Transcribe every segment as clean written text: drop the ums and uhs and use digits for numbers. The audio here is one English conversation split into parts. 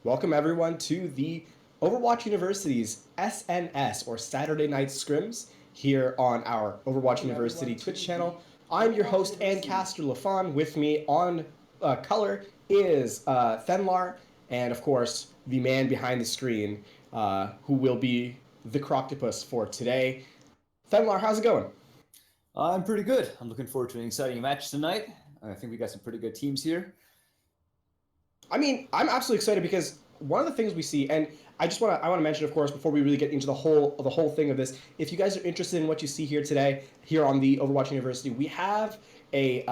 Welcome everyone to the Overwatch University's SNS or Saturday Night Scrims here on our Overwatch University Twitch channel. I'm your host and caster LaFon. With me on color is Thenlar, and of course the man behind the screen who will be the Croctopus for today. Thenlar, how's it going? I'm pretty good. I'm looking forward to an exciting match tonight. I think we got some pretty good teams here. I mean, I'm absolutely excited because one of the things we see, and I want to mention, of course, before we really get into the whole thing of this, if you guys are interested in what you see here today, here on the Overwatch University, we have a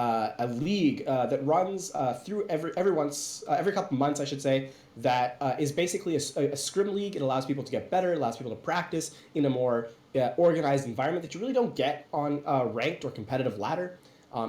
league that runs through every couple months, I should say, that is basically a scrim league. It allows people to get better, it allows people to practice in a more organized environment that you really don't get on a ranked or competitive ladder.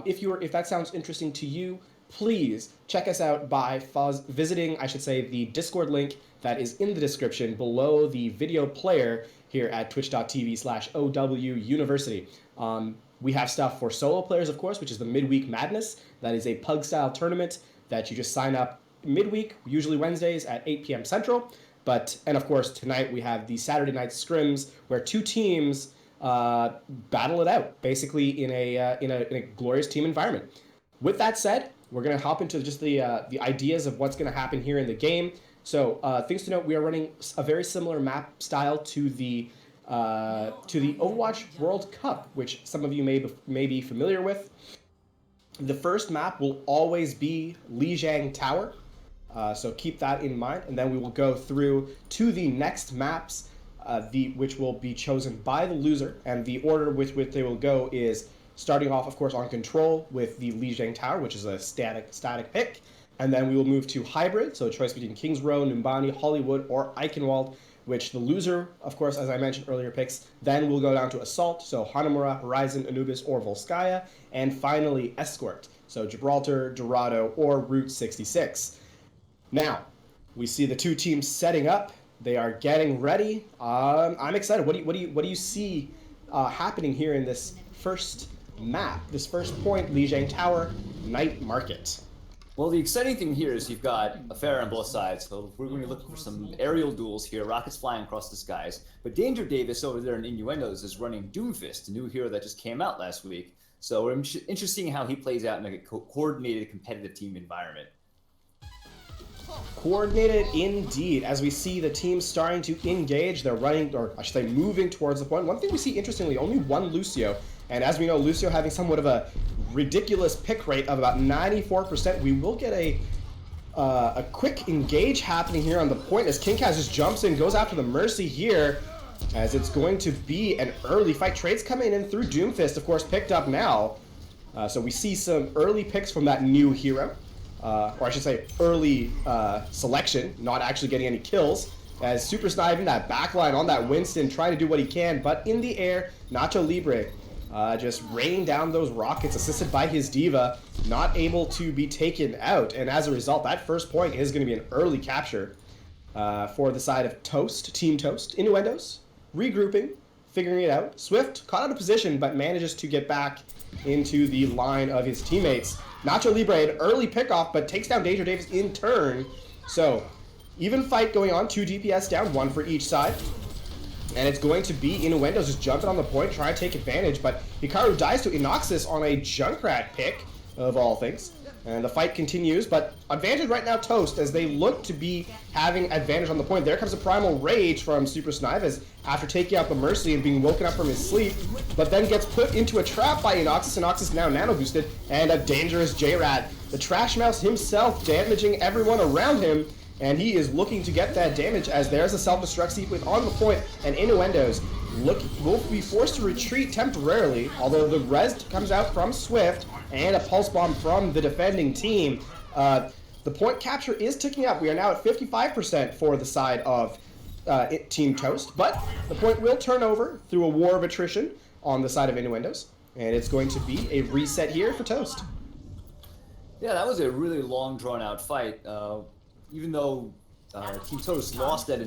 If that sounds interesting to you, please check us out by visiting, I should say, the Discord link that is in the description below the video player here at twitch.tv/OWUniversity. We have stuff for solo players, of course, which is the Midweek Madness. That is a pug-style tournament that you just sign up midweek, usually Wednesdays at 8 p.m. Central. And of course, tonight we have the Saturday Night Scrims, where two teams battle it out, basically in a glorious team environment. With that said, we're going to hop into just the ideas of what's going to happen here in the game. So things to note: we are running a very similar map style to the Overwatch World Cup, which some of you may be familiar with. The first map will always be Lijiang Tower, so keep that in mind, and then we will go through to the next maps, which will be chosen by the loser, and the order with which they will go is starting off, of course, on Control with the Lijiang Tower, which is a static pick. And then we will move to Hybrid, so a choice between Kings Row, Numbani, Hollywood, or Eichenwald, which the loser, of course, as I mentioned earlier, picks. Then we'll go down to Assault, so Hanamura, Horizon, Anubis, or Volskaya. And finally, Escort, so Gibraltar, Dorado, or Route 66. Now, we see the two teams setting up. They are getting ready. I'm excited. What do you see happening here in this first map, this first point, Lijiang Tower, Night Market? Well, the exciting thing here is you've got a fair on both sides, so we're going to be looking for some aerial duels here, rockets flying across the skies. But Danger Davis over there in Innuendos is running Doomfist, a new hero that just came out last week. So we're interested in how he plays out in a coordinated competitive team environment. Coordinated indeed. As we see the teams starting to engage, they're running, or I should say moving towards the point. One thing we see, interestingly, only one Lucio. And as we know, Lucio having somewhat of a ridiculous pick rate of about 94%, we will get a quick engage happening here on the point as KingKaz just jumps in, goes after the Mercy here, as it's going to be an early fight. Trades coming in through Doomfist, of course, picked up now. So we see some early picks from that new hero, or I should say early selection, not actually getting any kills. As Super Snipe in that backline on that Winston, trying to do what he can, but in the air, Nacho Libre just raining down those rockets, assisted by his Diva, not able to be taken out. And as a result, that first point is going to be an early capture for the side of Toast, Team Toast. Innuendos, regrouping, figuring it out. Swift caught out of position, but manages to get back into the line of his teammates. Nacho Libre, an early pickoff, but takes down Danger Davis in turn. So, even fight going on, 2 DPS down, 1 for each side. And it's going to be Innuendos just jumping on the point, trying to take advantage, but Hikaru dies to Inoxus on a Junkrat pick, of all things. And the fight continues, but advantage right now Toast, as they look to be having advantage on the point. There comes a Primal Rage from Super Snipe, as after taking out the Mercy and being woken up from his sleep, but then gets put into a trap by Inoxus. Inoxus now nano boosted, and a dangerous J-Rat. The Trash Mouse himself damaging everyone around him, and he is looking to get that damage as there's a self-destruct sequence on the point, and Innuendos will be forced to retreat temporarily, although the res comes out from Swift and a pulse bomb from the defending team. The point capture is ticking up. We are now at 55% for the side of Team Toast, but the point will turn over through a war of attrition on the side of Innuendos, and it's going to be a reset here for Toast. Yeah, that was a really long, drawn-out fight. Even though Team Toast lost that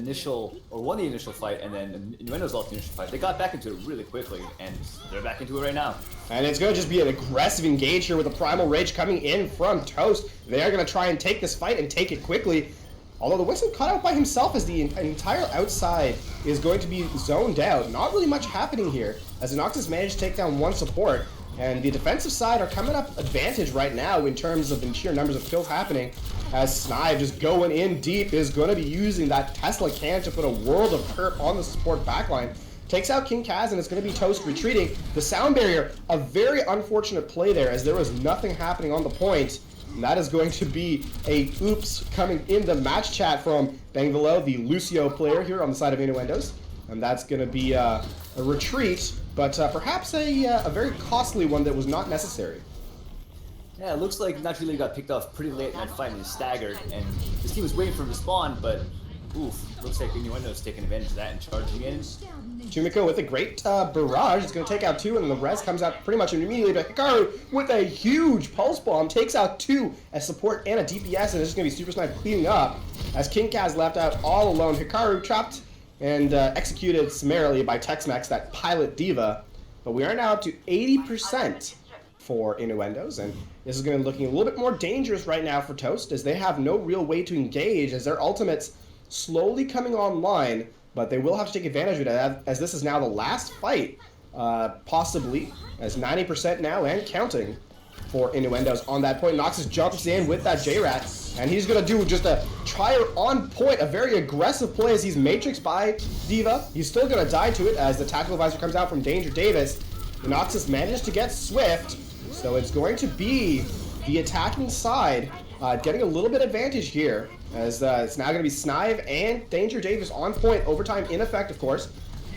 won the initial fight, and then Innuendos lost the initial fight, they got back into it really quickly, and they're back into it right now. And it's going to just be an aggressive engage here with a Primal Rage coming in from Toast. They are going to try and take this fight and take it quickly. Although the Winston cut out by himself as the entire outside is going to be zoned out. Not really much happening here as the Noxus managed to take down one support. And the defensive side are coming up advantage right now in terms of the sheer numbers of kills happening. As Snive just going in deep is going to be using that Tesla can to put a world of hurt on the support backline. Takes out King Kaz and it's going to be Toast retreating. The sound barrier, a very unfortunate play there as there was nothing happening on the point. And that is going to be a oops coming in the match chat from Bangvelo, the Lucio player here on the side of Innuendos. And that's going to be a retreat, but perhaps a very costly one that was not necessary. Yeah, it looks like Naturally got picked off pretty late in that fight and is staggered, and this team was waiting for him to spawn, but oof, looks like Innuendo's taking advantage of that and charging in. Chumiko with a great barrage. It's going to take out two, and then the res comes out pretty much immediately. But Hikaru with a huge pulse bomb takes out two as support and a DPS, and it's just going to be Super Snipe cleaning up as King Kaz left out all alone. Hikaru trapped and executed summarily by Tex-Mex, that pilot diva. But we are now up to 80% for Innuendos, and this is going to be looking a little bit more dangerous right now for Toast, as they have no real way to engage, as their ultimate's slowly coming online, but they will have to take advantage of it, as this is now the last fight, possibly, as 90% now and counting for Innuendos on that point. Noxus jumps in with that J-Rat, and he's going to do just a try on point, a very aggressive play as he's matrixed by Diva. He's still going to die to it as the tactical advisor comes out from Danger Davis. Noxus manages to get Swift, so it's going to be the attacking side getting a little bit advantage here, as it's now going to be Snive and Danger Davis on point. Overtime in effect, of course.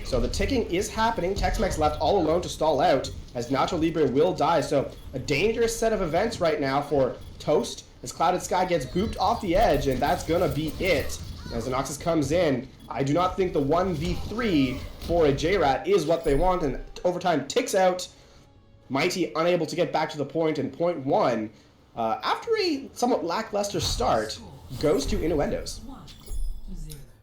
So the ticking is happening. Tex-Mex left all alone to stall out, as Nacho Libre will die. So a dangerous set of events right now for Toast, as Clouded Sky gets booped off the edge, and that's going to be it. As the Noxus comes in, I do not think the 1v3 for a J-Rat is what they want, and overtime ticks out. Mighty unable to get back to the point, and point one, after a somewhat lackluster start, goes to Innuendos.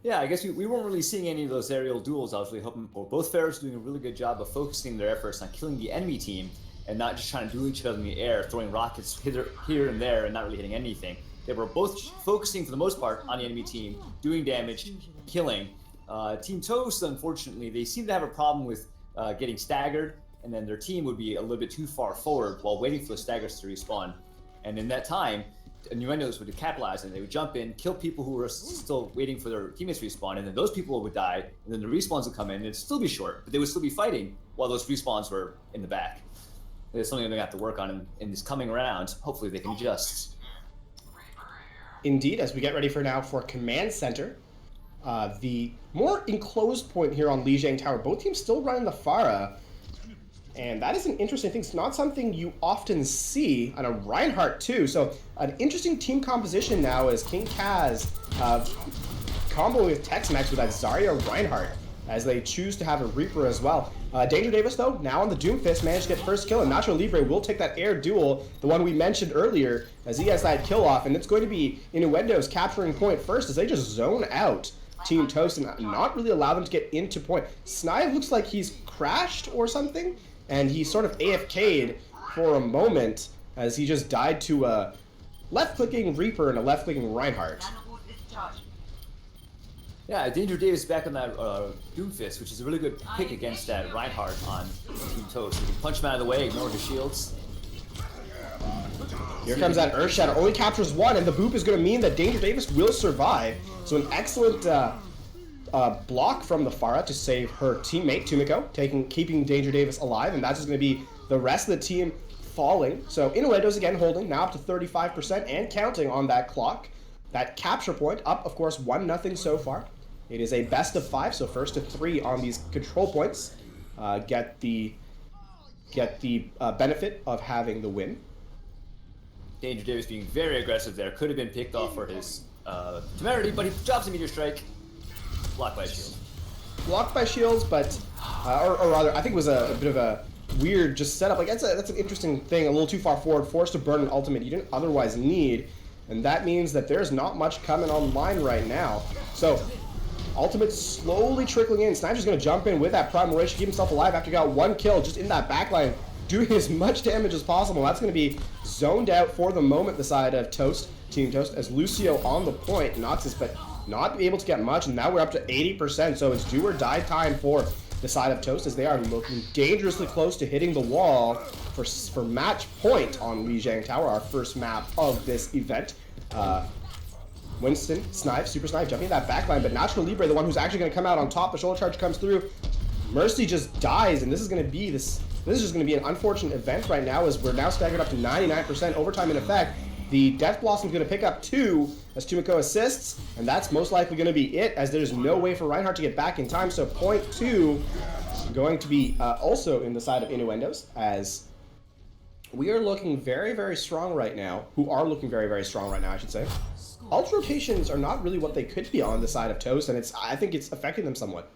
Yeah, I guess we weren't really seeing any of those aerial duels I was really hoping for. Both Pharaohs doing a really good job of focusing their efforts on killing the enemy team and not just trying to duel each other in the air, throwing rockets here and there and not really hitting anything. They were both focusing, for the most part, on the enemy team, doing damage, killing. Team Toast, unfortunately, they seem to have a problem with getting staggered, and then their team would be a little bit too far forward while waiting for the staggers to respawn. And in that time, Innuendos would capitalize, and they would jump in, kill people who were still waiting for their teammates to respawn, and then those people would die, and then the respawns would come in, and it'd still be short, but they would still be fighting while those respawns were in the back. It's something they have to work on in this coming round. Hopefully they can adjust. Indeed, as we get ready for Command Center, the more enclosed point here on Lijiang Tower, both teams still running the Pharah, and that is an interesting thing. It's not something you often see on a Reinhardt too. So an interesting team composition now is King Kaz combo with Tex-Mex with that Zarya Reinhardt, as they choose to have a Reaper as well. Danger Davis, though, now on the Doomfist, managed to get first kill, and Nacho Libre will take that air duel, the one we mentioned earlier, as he has that kill off, and it's going to be Innuendos capturing point first, as they just zone out Team Toast and not really allow them to get into point. Snive looks like he's crashed or something, and he sort of AFK'd for a moment, as he just died to a left-clicking Reaper and a left-clicking Reinhardt. Yeah, Danger Davis back on that Doomfist, which is a really good pick against that Reinhardt on Team Toast. You can punch him out of the way, ignore his shields. Here comes that Earth Shatter, only captures one, and the boop is going to mean that Danger Davis will survive. So an excellent block from the Pharah to save her teammate, Tumiko, keeping Danger Davis alive, and that's just going to be the rest of the team falling. So Innuendos again holding, now up to 35% and counting on that clock. That capture point up, of course, 1-0 so far. It is a best of 5, so first to 3 on these control points get the benefit of having the win. Danger Davis being very aggressive there, could have been picked off for his temerity, but he drops a meteor strike, blocked by shield. Blocked by shields, but or rather, I think it was a bit of a weird just setup. Like that's an interesting thing, a little too far forward, forced to burn an ultimate you didn't otherwise need, and that means that there's not much coming online right now. So ultimate slowly trickling in. Sniper's going to jump in with that Primal Rage to keep himself alive after he got 1 kill just in that backline, doing as much damage as possible. That's going to be zoned out for the moment, the side of Toast, Team Toast, as Lucio on the point, Noxus, but not able to get much, and now we're up to 80%, so it's do or die time for the side of Toast, as they are looking dangerously close to hitting the wall for match point on Lijiang Tower, our first map of this event. Winston, Snipe, Super Snipe jumping that backline, but Natural Libre, the one who's actually going to come out on top. The shoulder charge comes through. Mercy just dies, and this is going to be this is just going to be an unfortunate event right now, as we're now staggered up to 99% overtime in effect. The Death Blossom's going to pick up 2 as Tumiko assists, and that's most likely going to be it, as there's no way for Reinhardt to get back in time. So point 2 going to be also in the side of Innuendos, as we are looking very, very strong right now. Who are looking very, very strong right now, I should say. Ult rotations are not really what they could be on the side of Toast, and I think it's affecting them somewhat.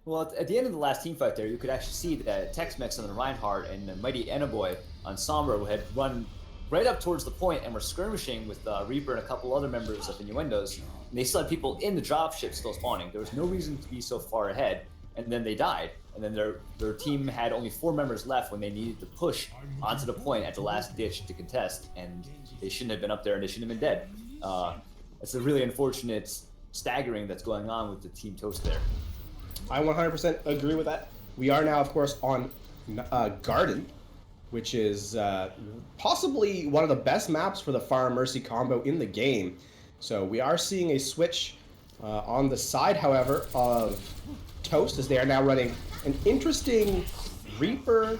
Well, at the end of the last team fight there, you could actually see that Tex-Mex on the Reinhardt and the Mighty Enoboy on Sombra had run right up towards the point and were skirmishing with Reaper and a couple other members of Innuendos. And they still had people in the dropship still spawning. There was no reason to be so far ahead, and then they died. And then their team had only 4 members left when they needed to push onto the point at the last ditch to contest, and they shouldn't have been up there and they shouldn't have been dead. It's a really unfortunate staggering that's going on with the Team Toast there. I 100% agree with that. We are now, of course, on Garden, which is possibly one of the best maps for the Fire Mercy combo in the game. So we are seeing a switch on the side, however, of Toast, as they are now running an interesting Reaper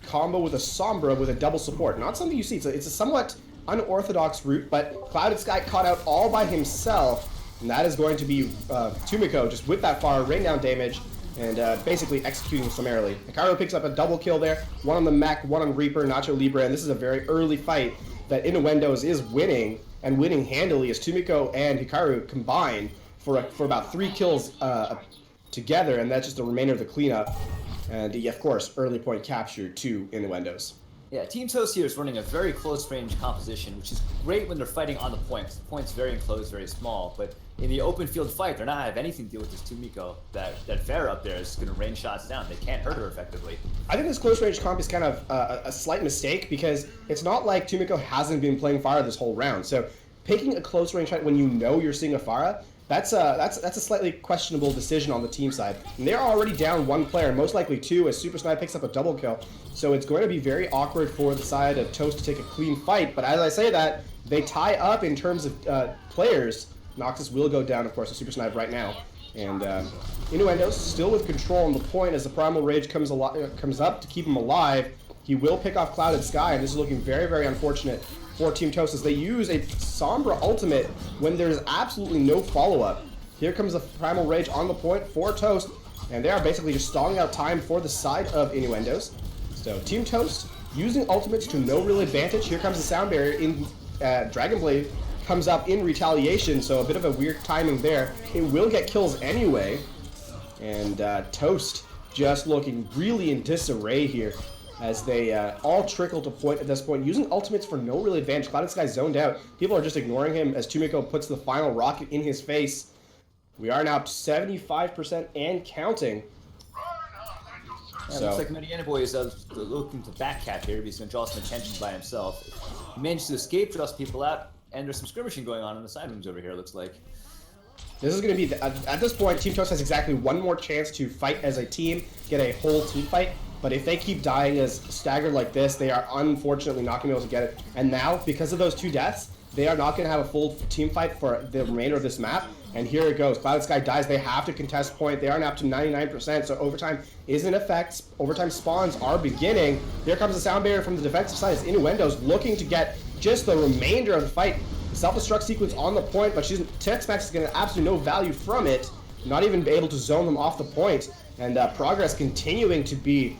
combo with a Sombra with a double support. Not something you see. It's a somewhat unorthodox route, but Clouded Sky caught out all by himself, and that is going to be Tumiko just with that far rain down damage and basically executing summarily. Hikaru picks up a double kill there, 1 on the mech, 1 on Reaper, Nacho Libre, and this is a very early fight that Innuendos is winning, and winning handily, as Tumiko and Hikaru combine for about 3 kills together, and that's just the remainder of the cleanup. And of course, early point capture to Innuendos. Yeah, Team Toast here is running a very close range composition, which is great when they're fighting on the point, because the point's very enclosed, very small. But in the open field fight, they're not have anything to deal with this Tumiko. That Pharah up there is going to rain shots down. They can't hurt her effectively. I think this close range comp is kind of a slight mistake, because it's not like Tumiko hasn't been playing Pharah this whole round. So picking a close range fight when you know you're seeing a Pharah, that's a slightly questionable decision on the team side. And they're already down 1 player, most likely 2, as Super Snipe picks up a double kill. So it's going to be very awkward for the side of Toast to take a clean fight. But as I say that, they tie up in terms of players. Noxus will go down, of course, to Super Snipe right now. And Innuendos still with control on the point, as the Primal Rage comes up to keep him alive. He will pick off Clouded Sky, and this is looking very, very unfortunate for Team Toast, as they use a Sombra ultimate when there's absolutely no follow-up. Here comes the Primal Rage on the point for Toast, and they are basically just stalling out time for the side of Innuendos. So Team Toast using ultimates to no real advantage. Here comes the Sound Barrier in Dragon Blade comes up in retaliation, so a bit of a weird timing there. It will get kills anyway, and Toast just looking really in disarray here, as they all trickle to point at this point, using ultimates for no real advantage. Clouded Sky zoned out. People are just ignoring him as Tumiko puts the final rocket in his face. We are now up to 75% and counting. Yeah, looks like Mighty Enoboy is looking to backcap here. He's going to draw some attention by himself. He managed to escape, draw some people out, and there's some skirmishing going on in the side rooms over here, it looks like. This is going to be, at this point, Team Toast has exactly 1 more chance to fight as a team, get a whole team fight. But if they keep dying as staggered like this, they are unfortunately not going to be able to get it. And now, because of those 2 deaths, they are not going to have a full team fight for the remainder of this map. And here it goes. Clouded Sky dies. They have to contest point. They are now up to 99%, so overtime is in effect. Overtime spawns are beginning. Here comes the Sound Barrier from the defensive side. It's Innuendos looking to get just the remainder of the fight. Self-destruct sequence on the point, but Tex-Mex is getting absolutely no value from it. Not even able to zone them off the point. And progress continuing to be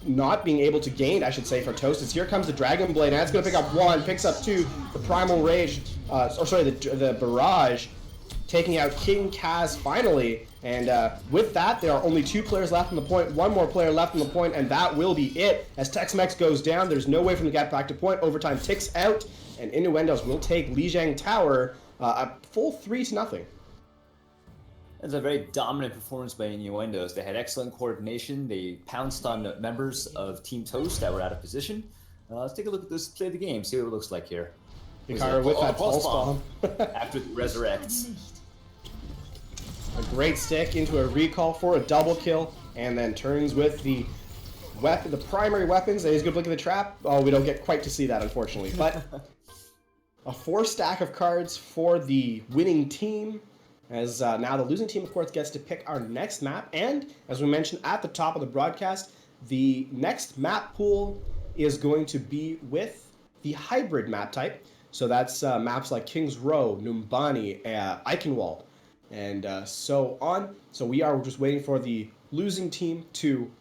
not being able to gain, I should say, for Toast. As here comes the Dragon Blade, and that's going to pick up 1, picks up 2, the Primal Rage, the Barrage, taking out King Kaz finally. And with that, there are only 2 players left on the point, 1 more player left on the point, and that will be it. As Tex-Mex goes down, there's no way for them to get back to point. Overtime ticks out, and Innuendos will take Lijiang Tower a full 3-0. It's a very dominant performance by Innuendos. They had excellent coordination. They pounced on the members of Team Toast that were out of position. Let's take a look at this play of the game, see what it looks like here. Hikaru with that pulse bomb. After it resurrects. A great stick into a recall for a double kill, and then turns with the primary weapons. He's good look at the trap. Oh, we don't get quite to see that, unfortunately. But a 4 stack of cards for the winning team, as now the losing team, of course, gets to pick our next map. And as we mentioned at the top of the broadcast, the next map pool is going to be with the hybrid map type. So that's maps like King's Row, Numbani, Eichenwald, and so on. So we are just waiting for the losing team to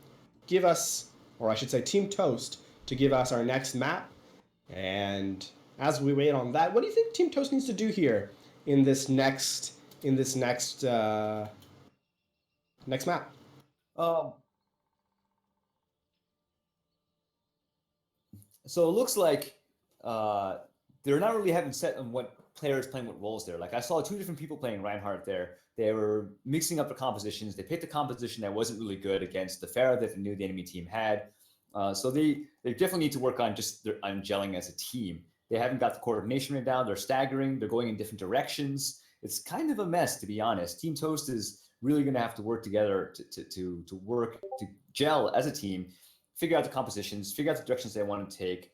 give us, or I should say Team Toast, to give us our next map. And as we wait on that, what do you think Team Toast needs to do here in this next next map? So it looks like they're not really having set on what players playing what roles there. Like I saw 2 different people playing Reinhardt there. They were mixing up the compositions. They picked a composition that wasn't really good against the Pharah that they knew the enemy team had. So they definitely need to work on on gelling as a team. They haven't got the coordination right now. They're staggering. They're going in different directions. It's kind of a mess, to be honest. Team Toast is really going to have to work together to gel as a team, figure out the compositions, figure out the directions they want to take,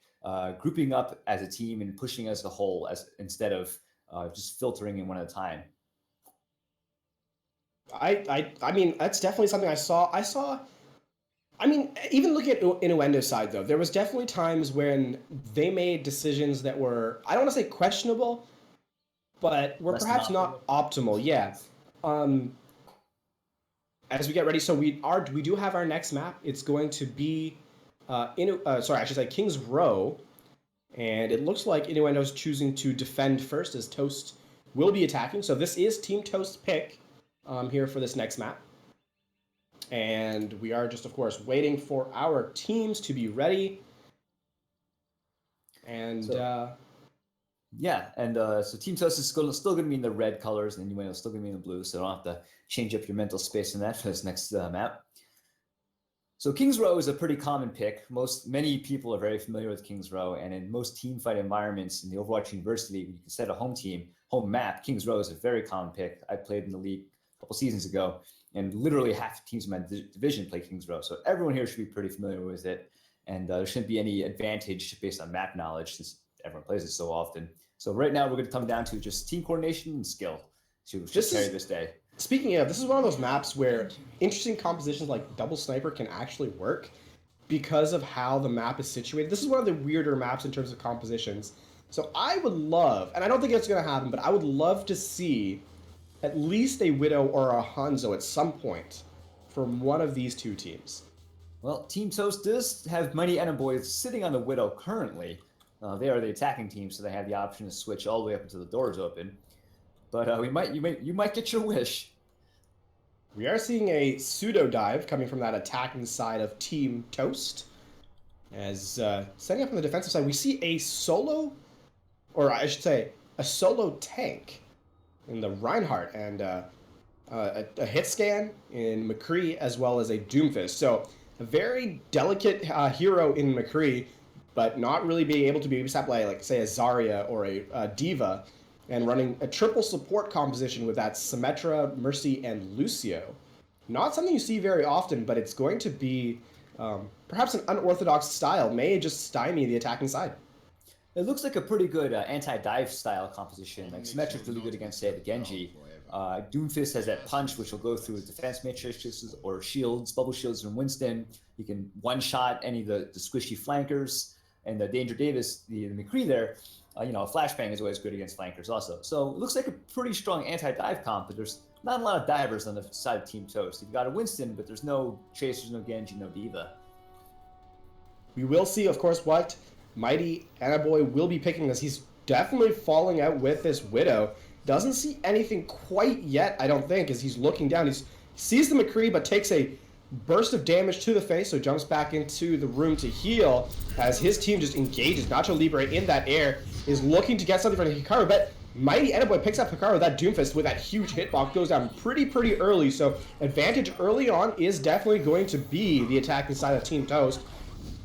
grouping up as a team and pushing as a whole, instead of just filtering in one at a time. I mean, that's definitely something I saw. I mean, even looking at Innuendo's side, though, there was definitely times when they made decisions that were, I don't want to say questionable, but were perhaps not optimal. Yeah. As we get ready, so we do have our next map. It's going to be King's Row, and it looks like Innuendo's choosing to defend first, as Toast will be attacking. So this is Team Toast's pick here for this next map. And we are just, of course, waiting for our teams to be ready. And so Team Toast is still going to be in the red colors, and Innuendo's still going to be in the blue, so don't have to change up your mental space in that for this next map. So King's Row is a pretty common pick. Many people are very familiar with King's Row, and in most team fight environments in the Overwatch University, when you can set a home map, King's Row is a very common pick. I played in the league a couple seasons ago, and literally half the teams in my division play King's Row. So everyone here should be pretty familiar with it, and there shouldn't be any advantage based on map knowledge since everyone plays it so often. So right now we're going to come down to just team coordination and skill to carry this day. Speaking of, this is one of those maps where interesting compositions like Double Sniper can actually work because of how the map is situated. This is one of the weirder maps in terms of compositions. So I would love, and I don't think it's going to happen, but I would love to see at least a Widow or a Hanzo at some point from one of these two teams. Well, Team Toast does have many Eneboys sitting on the Widow currently. They are the attacking team, so they have the option to switch all the way up until the doors open. But you might get your wish. We are seeing a pseudo dive coming from that attacking side of Team Toast. As setting up on the defensive side, we see a solo, or I should say, a solo tank in the Reinhardt, and a hit scan in McCree, as well as a Doomfist. So a very delicate hero in McCree, but not really being able to be used like say a Zarya or a Diva, and running a triple support composition with that Symmetra, Mercy, and Lucio. Not something you see very often, but it's going to be perhaps an unorthodox style, may just stymie the attacking side. It looks like a pretty good anti-dive style composition. Like Symmetra's really good against, say, the Genji. Doomfist has that punch, which will go through defense matrices or shields, bubble shields from Winston. You can one-shot any of the squishy flankers. And the Danger Davis, the McCree there, a flashbang is always good against flankers also. So it looks like a pretty strong anti-dive comp, but there's not a lot of divers on the side of Team Toast. You've got a Winston, but there's no Chasers, no Genji, no Diva. We will see, of course, what Mighty Anaboy will be picking, as he's definitely falling out with this Widow. Doesn't see anything quite yet, I don't think, as he's looking down. He sees the McCree, but takes a burst of damage to the face, so jumps back into the room to heal as his team just engages. Nacho Libre in that air is looking to get something from Hikaru, but Mighty Anaboy picks up Hikaru. That Doomfist with that huge hitbox goes down pretty early, so advantage early on is definitely going to be the attacking side of Team Toast.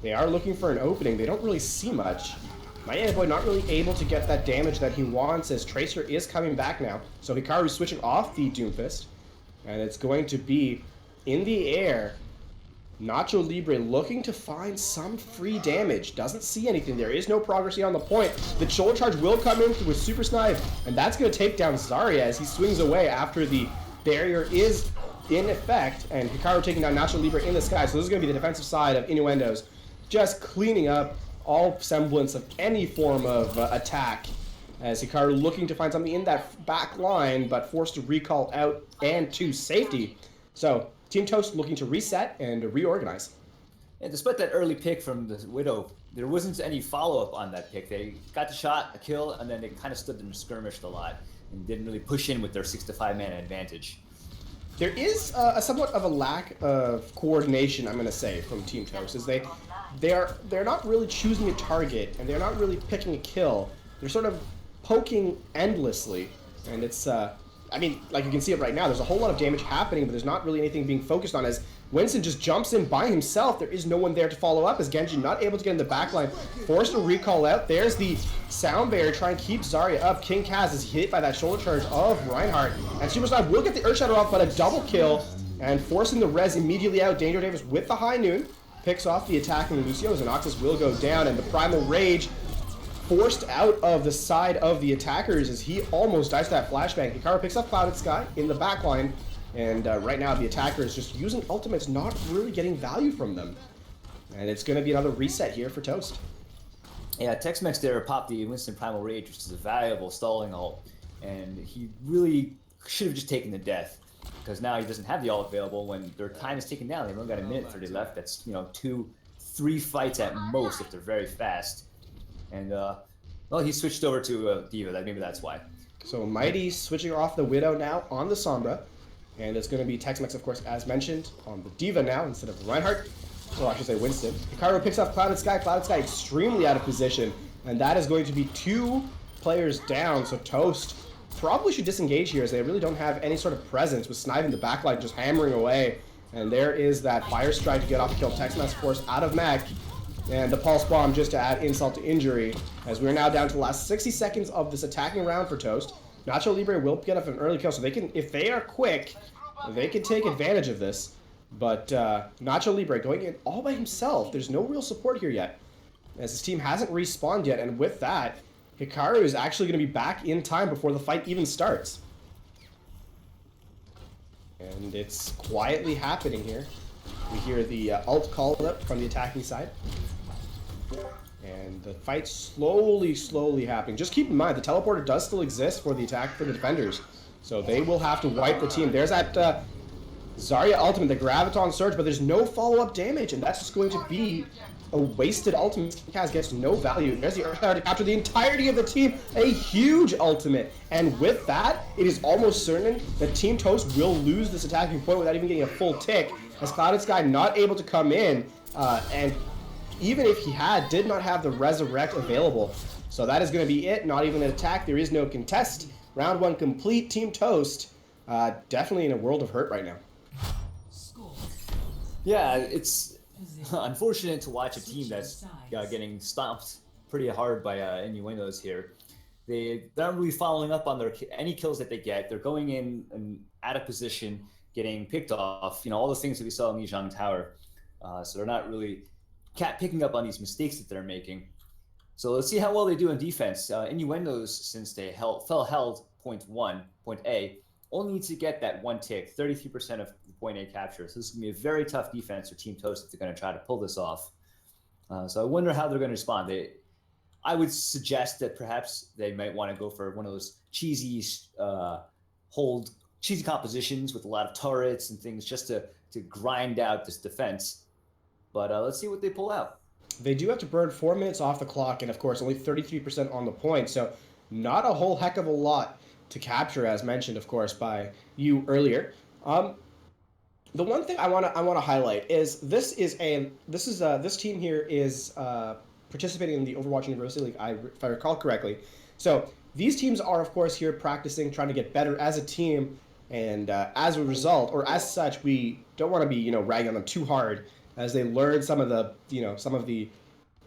They are looking for an opening. They don't really see much. Mighty Boy not really able to get that damage that he wants as Tracer is coming back now. So Hikaru's switching off the Doomfist. And it's going to be in the air. Nacho Libre looking to find some free damage. Doesn't see anything. There is no progress yet on the point. The shoulder charge will come in with Super Snipe. And that's going to take down Zarya as he swings away after the barrier is in effect. And Hikaru taking down Nacho Libre in the sky. So this is going to be the defensive side of Innuendos. Just cleaning up all semblance of any form of attack, as Hikaru looking to find something in that back line, but forced to recall out and to safety. So Team Toast looking to reset and reorganize. And despite that early pick from the Widow, there wasn't any follow-up on that pick. They got the shot, a kill, and then they kind of stood and skirmished a lot and didn't really push in with their 6 to 5 mana advantage. There is a somewhat of a lack of coordination, I'm going to say, from Team Toast, as they're not really choosing a target, and they're not really picking a kill. They're sort of poking endlessly, and it's, I mean, like you can see it right now, there's a whole lot of damage happening, but there's not really anything being focused on, as Winston just jumps in by himself. There is no one there to follow up, as Genji not able to get in the backline, forced to recall out. There's the sound barrier trying to keep Zarya up. King Kaz is hit by that shoulder charge of Reinhardt, and Superstar will get the Earth Shatter off, but a double kill, and forcing the res immediately out. Danger Davis with the high noon picks off the attacking Lucio, as Noxus will go down, and the Primal Rage forced out of the side of the attackers as he almost dies to that flashbang. Hikaru picks up Clouded Sky in the backline, and right now the attacker is just using ultimates, not really getting value from them. And it's going to be another reset here for Toast. Yeah, Tex-Mex there popped the Winston Primal Rage, which is a valuable stalling ult, and he really should have just taken the death, because now he doesn't have the ult available when their time is taken down. They've only got a minute 30 left. That's, 2-3 fights at most if they're very fast. And, well, he switched over to D.Va. Maybe that's why. So Mighty switching off the Widow now on the Sombra. And it's going to be Tex-Mex, of course, as mentioned, on the D.Va now instead of Reinhardt. Or I should say Winston. Hikaru picks up Clouded Sky. Clouded Sky extremely out of position. And that is going to be 2 players down. So Toast probably should disengage here, as they really don't have any sort of presence, with Snipe in the backline just hammering away. And there is that Fire Strike to get off the kill. Tex-Mex, of course, out of mech. And the Pulse Bomb just to add insult to injury, as we're now down to the last 60 seconds of this attacking round for Toast. Nacho Libre will get up an early kill, so they can, if they are quick, they can take advantage of this. But Nacho Libre going in all by himself. There's no real support here yet, as his team hasn't respawned yet. And with that, Hikaru is actually going to be back in time before the fight even starts. And it's quietly happening here. We hear the ult call up from the attacking side. And the fight's slowly happening. Just keep in mind, the teleporter does still exist for the attack for the defenders. So they will have to wipe the team. There's that Zarya ultimate, the Graviton Surge, but there's no follow-up damage, and that's just going to be a wasted ultimate. Kaz gets no value. There's the Earth Shatter to capture the entirety of the team. A huge ultimate. And with that, it is almost certain that Team Toast will lose this attacking point without even getting a full tick, as Clouded Sky not able to come in, and even if he did not have the Resurrect available. So that is going to be it. Not even an attack. There is no contest. Round 1 complete. Team Toast definitely in a world of hurt right now. Yeah, it's unfortunate to watch a team that's getting stomped pretty hard by Innuendos here. They're not really following up on any kills that they get. They're going in and out of position, getting picked off. All the things that we saw in Lijiang Tower. So they're not really picking up on these mistakes that they're making. So let's see how well they do in defense. Innuendos, since they held point A, only need to get that 1 tick, 33% of the point A capture. So this is going to be a very tough defense for Team Toast if they're going to try to pull this off. So I wonder how they're going to respond. I would suggest that perhaps they might want to go for one of those cheesy compositions with a lot of turrets and things, just to grind out this defense. But let's see what they pull out. They do have to burn 4 minutes off the clock, and of course only 33% on the point, so not a whole heck of a lot to capture, as mentioned, of course, by you earlier. The one thing I want to highlight is this team here is participating in the Overwatch University League, if I recall correctly. So these teams are, of course, here practicing, trying to get better as a team, and as a result, or as such, we don't want to be ragging on them too hard, as they learn some of the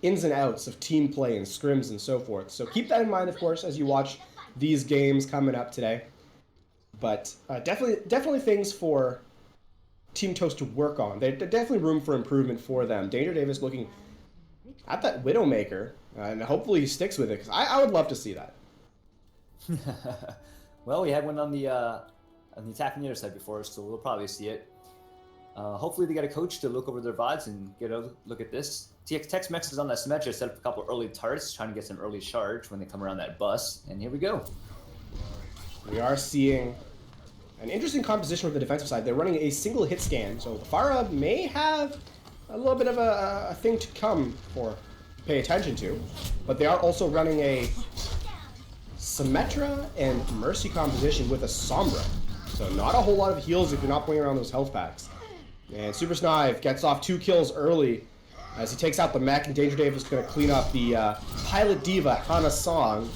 ins and outs of team play and scrims and so forth. So keep that in mind, of course, as you watch these games coming up today. But definitely things for Team Toast to work on. There's definitely room for improvement for them. Danger Davis looking at that Widowmaker, and hopefully he sticks with it, because I would love to see that. Well, we had one on the attack on the other side before, so we'll probably see it. Hopefully they got a coach to look over their VODs and get a look at this. Tex-Mex is on that Symmetra, set up a couple early turrets, trying to get some early charge when they come around that bus, and here we go. We are seeing an interesting composition with the defensive side. They're running a single hit scan, so the Pharah may have a little bit of a thing to come for pay attention to, but they are also running a Symmetra and Mercy composition with a Sombra, so not a whole lot of heals if you're not playing around those health packs. And Super Snive gets off 2 kills early as he takes out the mech, and Danger Dave is going to clean up the Pilot Diva Hana Song,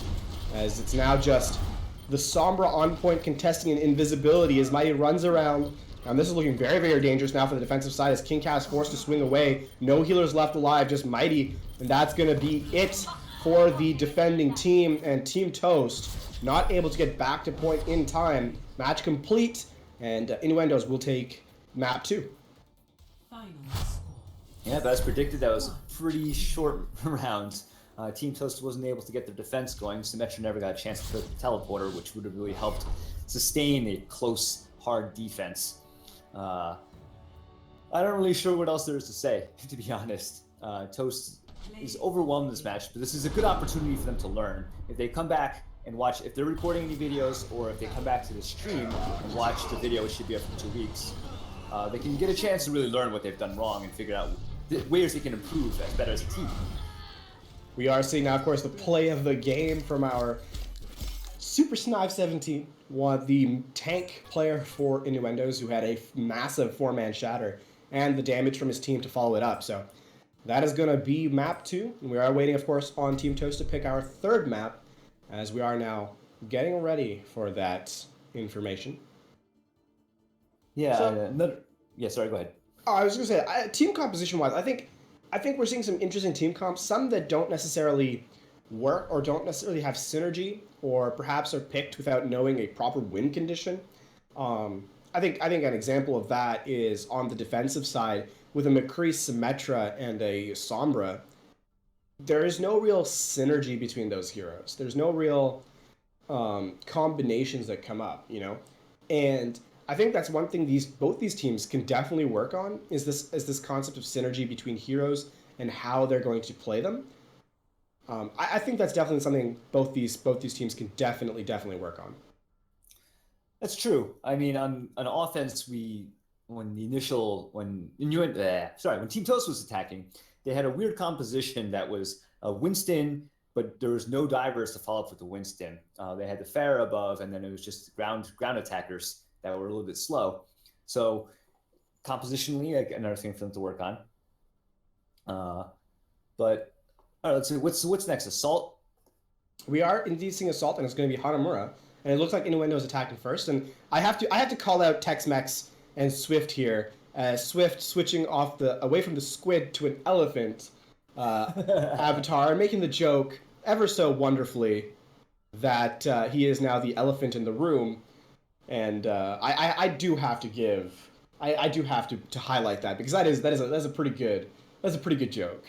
as it's now just the Sombra on point contesting an invisibility as Mighty runs around. And this is looking very, very dangerous now for the defensive side as King Cat is forced to swing away. No healers left alive, just Mighty. And that's going to be it for the defending team. And Team Toast not able to get back to point in time. Match complete, and Innuendos will take map 2. Yeah, but as predicted, that was a pretty short round. Team Toast wasn't able to get their defense going. Symmetra never got a chance to put the teleporter, which would have really helped sustain a close, hard defense. I'm not really sure what else there is to say, to be honest. Toast is overwhelmed in this match, but this is a good opportunity for them to learn. If they come back and watch, if they're recording any videos, or if they come back to the stream and watch the video, which should be up for 2 weeks, they can get a chance to really learn what they've done wrong and figure out the ways they can improve as better as a team. We are seeing now, of course, the play of the game from our Super Snive 17, the tank player for Innuendos, who had a massive 4-man shatter, and the damage from his team to follow it up. So that is going to be map 2. And we are waiting, of course, on Team Toast to pick our 3rd map, as we are now getting ready for that information. Yeah, So, sorry, go ahead. Oh, I was going to say, team composition-wise, I think we're seeing some interesting team comps, some that don't necessarily work or don't necessarily have synergy, or perhaps are picked without knowing a proper win condition. I think an example of that is on the defensive side with a McCree Symmetra and a Sombra. There is no real synergy between those heroes. There's no real combinations that come up, you know? And I think that's one thing both these teams can definitely work on, is this concept of synergy between heroes and how they're going to play them. I think that's definitely something both these teams can definitely work on. That's true. I mean, on offense, when Team Toast was attacking, they had a weird composition that was a Winston, but there was no divers to follow up with the Winston. They had the Pharah above, and then it was just ground attackers that were a little bit slow. So compositionally, another thing for them to work on. But all right, let's see. What's next? Assault? We are indeed seeing Assault, and it's going to be Hanamura. And it looks like Innuendo is attacking first. And I have to call out Tex-Mex and Swift here. Swift switching away from the squid to an elephant avatar, making the joke ever so wonderfully that he is now the elephant in the room. And I do have to highlight that, because that's a pretty good joke.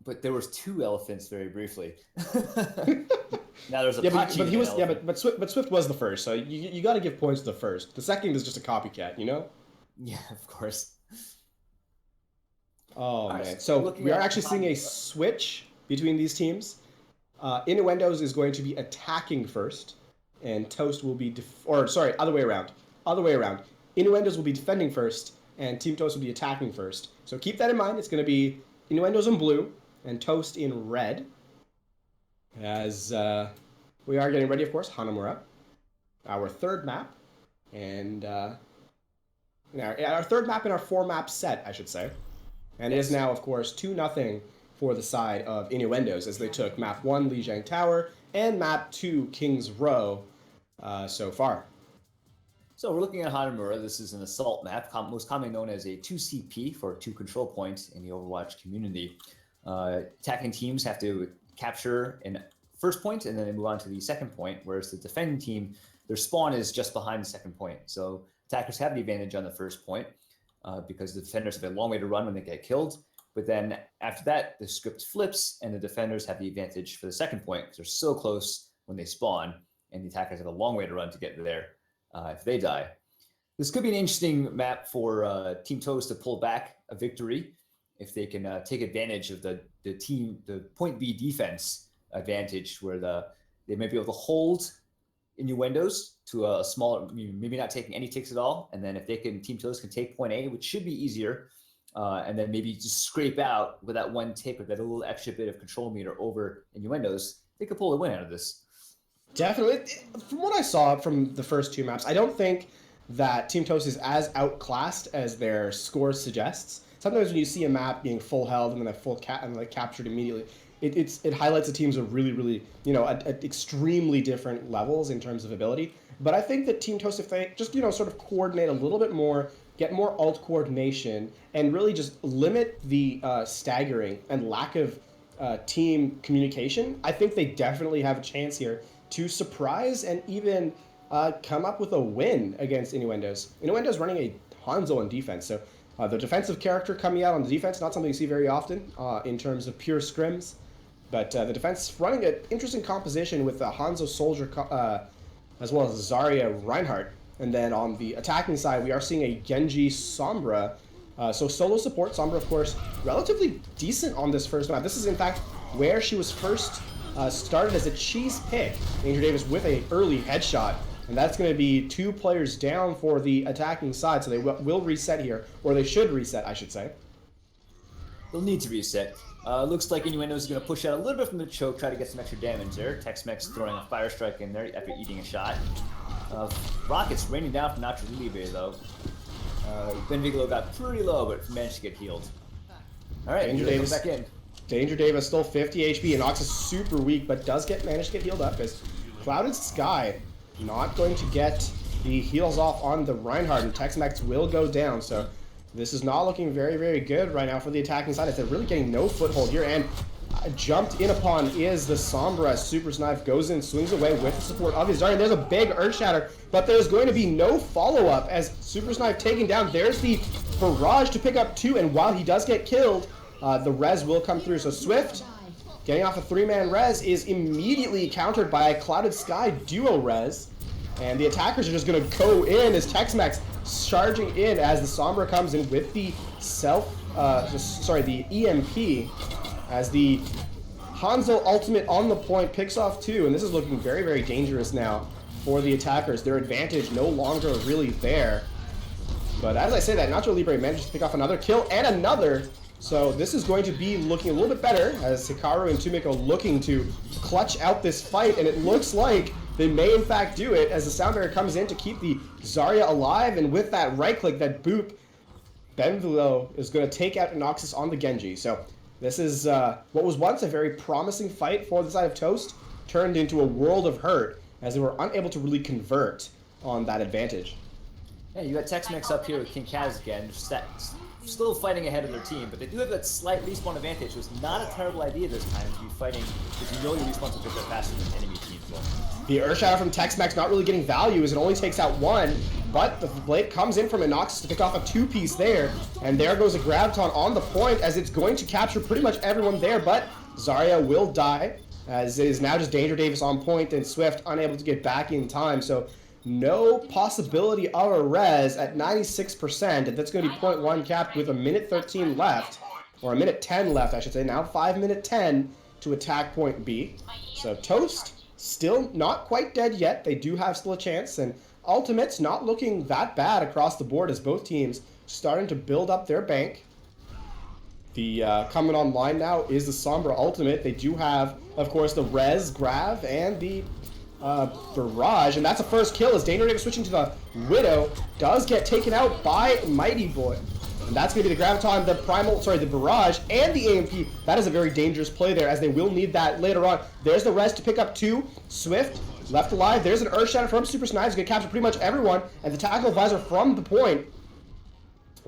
But there was 2 elephants very briefly. Now there's a but Swift was the first, so you got to give points to the first. The second is just a copycat, you know? Yeah, of course. Oh man! So we are actually seeing a switch between these teams. Innuendos is going to be attacking first, and Toast will be other way around. Innuendos will be defending first, and Team Toast will be attacking first. So keep that in mind. It's going to be Innuendos in blue and Toast in red. As we are getting ready, of course, Hanamura, our 3rd map, and our 3rd map in our 4-map set, I should say. And it is now, of course, 2-0 for the side of Innuendos, as they took map 1, Lijiang Tower, and map 2, King's Row, so far. So we're looking at Hanamura. This is an assault map, most commonly known as a 2CP for 2 control points in the Overwatch community. Attacking teams have to capture an first point, and then they move on to the second point, whereas the defending team, their spawn is just behind the second point. So attackers have the advantage on the first point because the defenders have a long way to run when they get killed. But then after that, the script flips, and the defenders have the advantage for the second point because they're so close when they spawn, and the attackers have a long way to run to get there if they die. This could be an interesting map for Team Toast to pull back a victory if they can take advantage of the point B defense advantage, where they may be able to hold innuendos to a smaller, maybe not taking any ticks at all, and then if Team Toast can take point A, which should be easier, and then maybe just scrape out with that one tick with that little extra bit of control meter over innuendos, they could pull a win out of this. Definitely. From what I saw from the first two maps, I don't think that Team Toast is as outclassed as their score suggests. Sometimes when you see a map being full held and then captured immediately, it highlights the teams are really at extremely different levels in terms of ability. But I think that Team Toast, if they just sort of coordinate a little bit more, get more alt coordination, and really just limit the staggering and lack of team communication, I think they definitely have a chance here to surprise and even come up with a win against Innuendos. Innuendos running a Hanzo on defense, so the defensive character coming out on the defense, not something you see very often in terms of pure scrims, but the defense running an interesting composition with the Hanzo Soldier as well as Zarya Reinhardt. And then on the attacking side, we are seeing a Genji Sombra. So solo support, Sombra, of course, relatively decent on this first map. This is, in fact, where she was first started as a cheese pick. Danger Davis with an early headshot. And that's going to be 2 players down for the attacking side. So they will reset here, or they should reset, I should say. They'll need to reset. Looks like Innuendo is going to push out a little bit from the choke, try to get some extra damage there. Tex-Mex throwing a fire strike in there after eating a shot. Rockets raining down from Nacho Libre, though. Benviglo got pretty low, but managed to get healed. All right, Danger Davis back in. Danger Davis still 50 HP, and Ox is super weak, but does manage to get healed up as Clouded Sky not going to get the heals off on the Reinhardt, and Tex-Mex will go down. So this is not looking very good right now for the attacking side, as they're really getting no foothold here. And jumped in upon is the Sombra as Super Snipe goes in, swings away with the support of his Zarya. There's a big Earth Shatter, but there's going to be no follow-up as Super Snipe taken down. There's the barrage to pick up 2, and while he does get killed, the res will come through. So Swift, getting off a 3-man res, is immediately countered by a Clouded Sky duo res. And the attackers are just going to go in as Tex-Mex charging in as the Sombra comes in with the the EMP. As the Hanzo ultimate on the point picks off 2, and this is looking very dangerous now for the attackers. Their advantage no longer really there. But as I say that, Nacho Libre manages to pick off another kill and another. So this is going to be looking a little bit better as Hikaru and Tumiko looking to clutch out this fight, and it looks like they may in fact do it as the Sound Barrier comes in to keep the Zarya alive, and with that right click, that boop, Benvilo is going to take out Inoxus on the Genji. So this is what was once a very promising fight for the side of Toast, turned into a world of hurt as they were unable to really convert on that advantage. Yeah, you got Tex-Mex up here with King Kaz again, still fighting ahead of their team, but they do have that slight respawn advantage, so it's not a terrible idea this time to be fighting, because you know your respawns will get there faster than enemy teams will. The Earth Shadow from Tex-Mex not really getting value as it only takes out 1, but the blade comes in from Inoxus to pick off a 2-piece there, and there goes a Graviton on the point as it's going to capture pretty much everyone there, but Zarya will die, as it is now just Danger Davis on point and Swift unable to get back in time, so no possibility of a res at 96%, and that's going to be 0.1 capped with a minute 13 left, or a minute 10 left, I should say, now 5-minute 10 to attack point B. So Toast still not quite dead yet. They do have still a chance, and Ultimate's not looking that bad across the board as both teams starting to build up their bank. The coming online now is the Sombra Ultimate. They do have, of course, the Res, Grav, and the Barrage, and that's a first kill as Danger Davis switching to the Widow does get taken out by Mighty Boy. And that's going to be the Graviton, the Barrage, and the AMP. That is a very dangerous play there, as they will need that later on. There's the Res to pick up 2. Swift, left alive. There's an Earth Shatter from Super Snipes. Going to capture pretty much everyone. And the Tackle Advisor from the point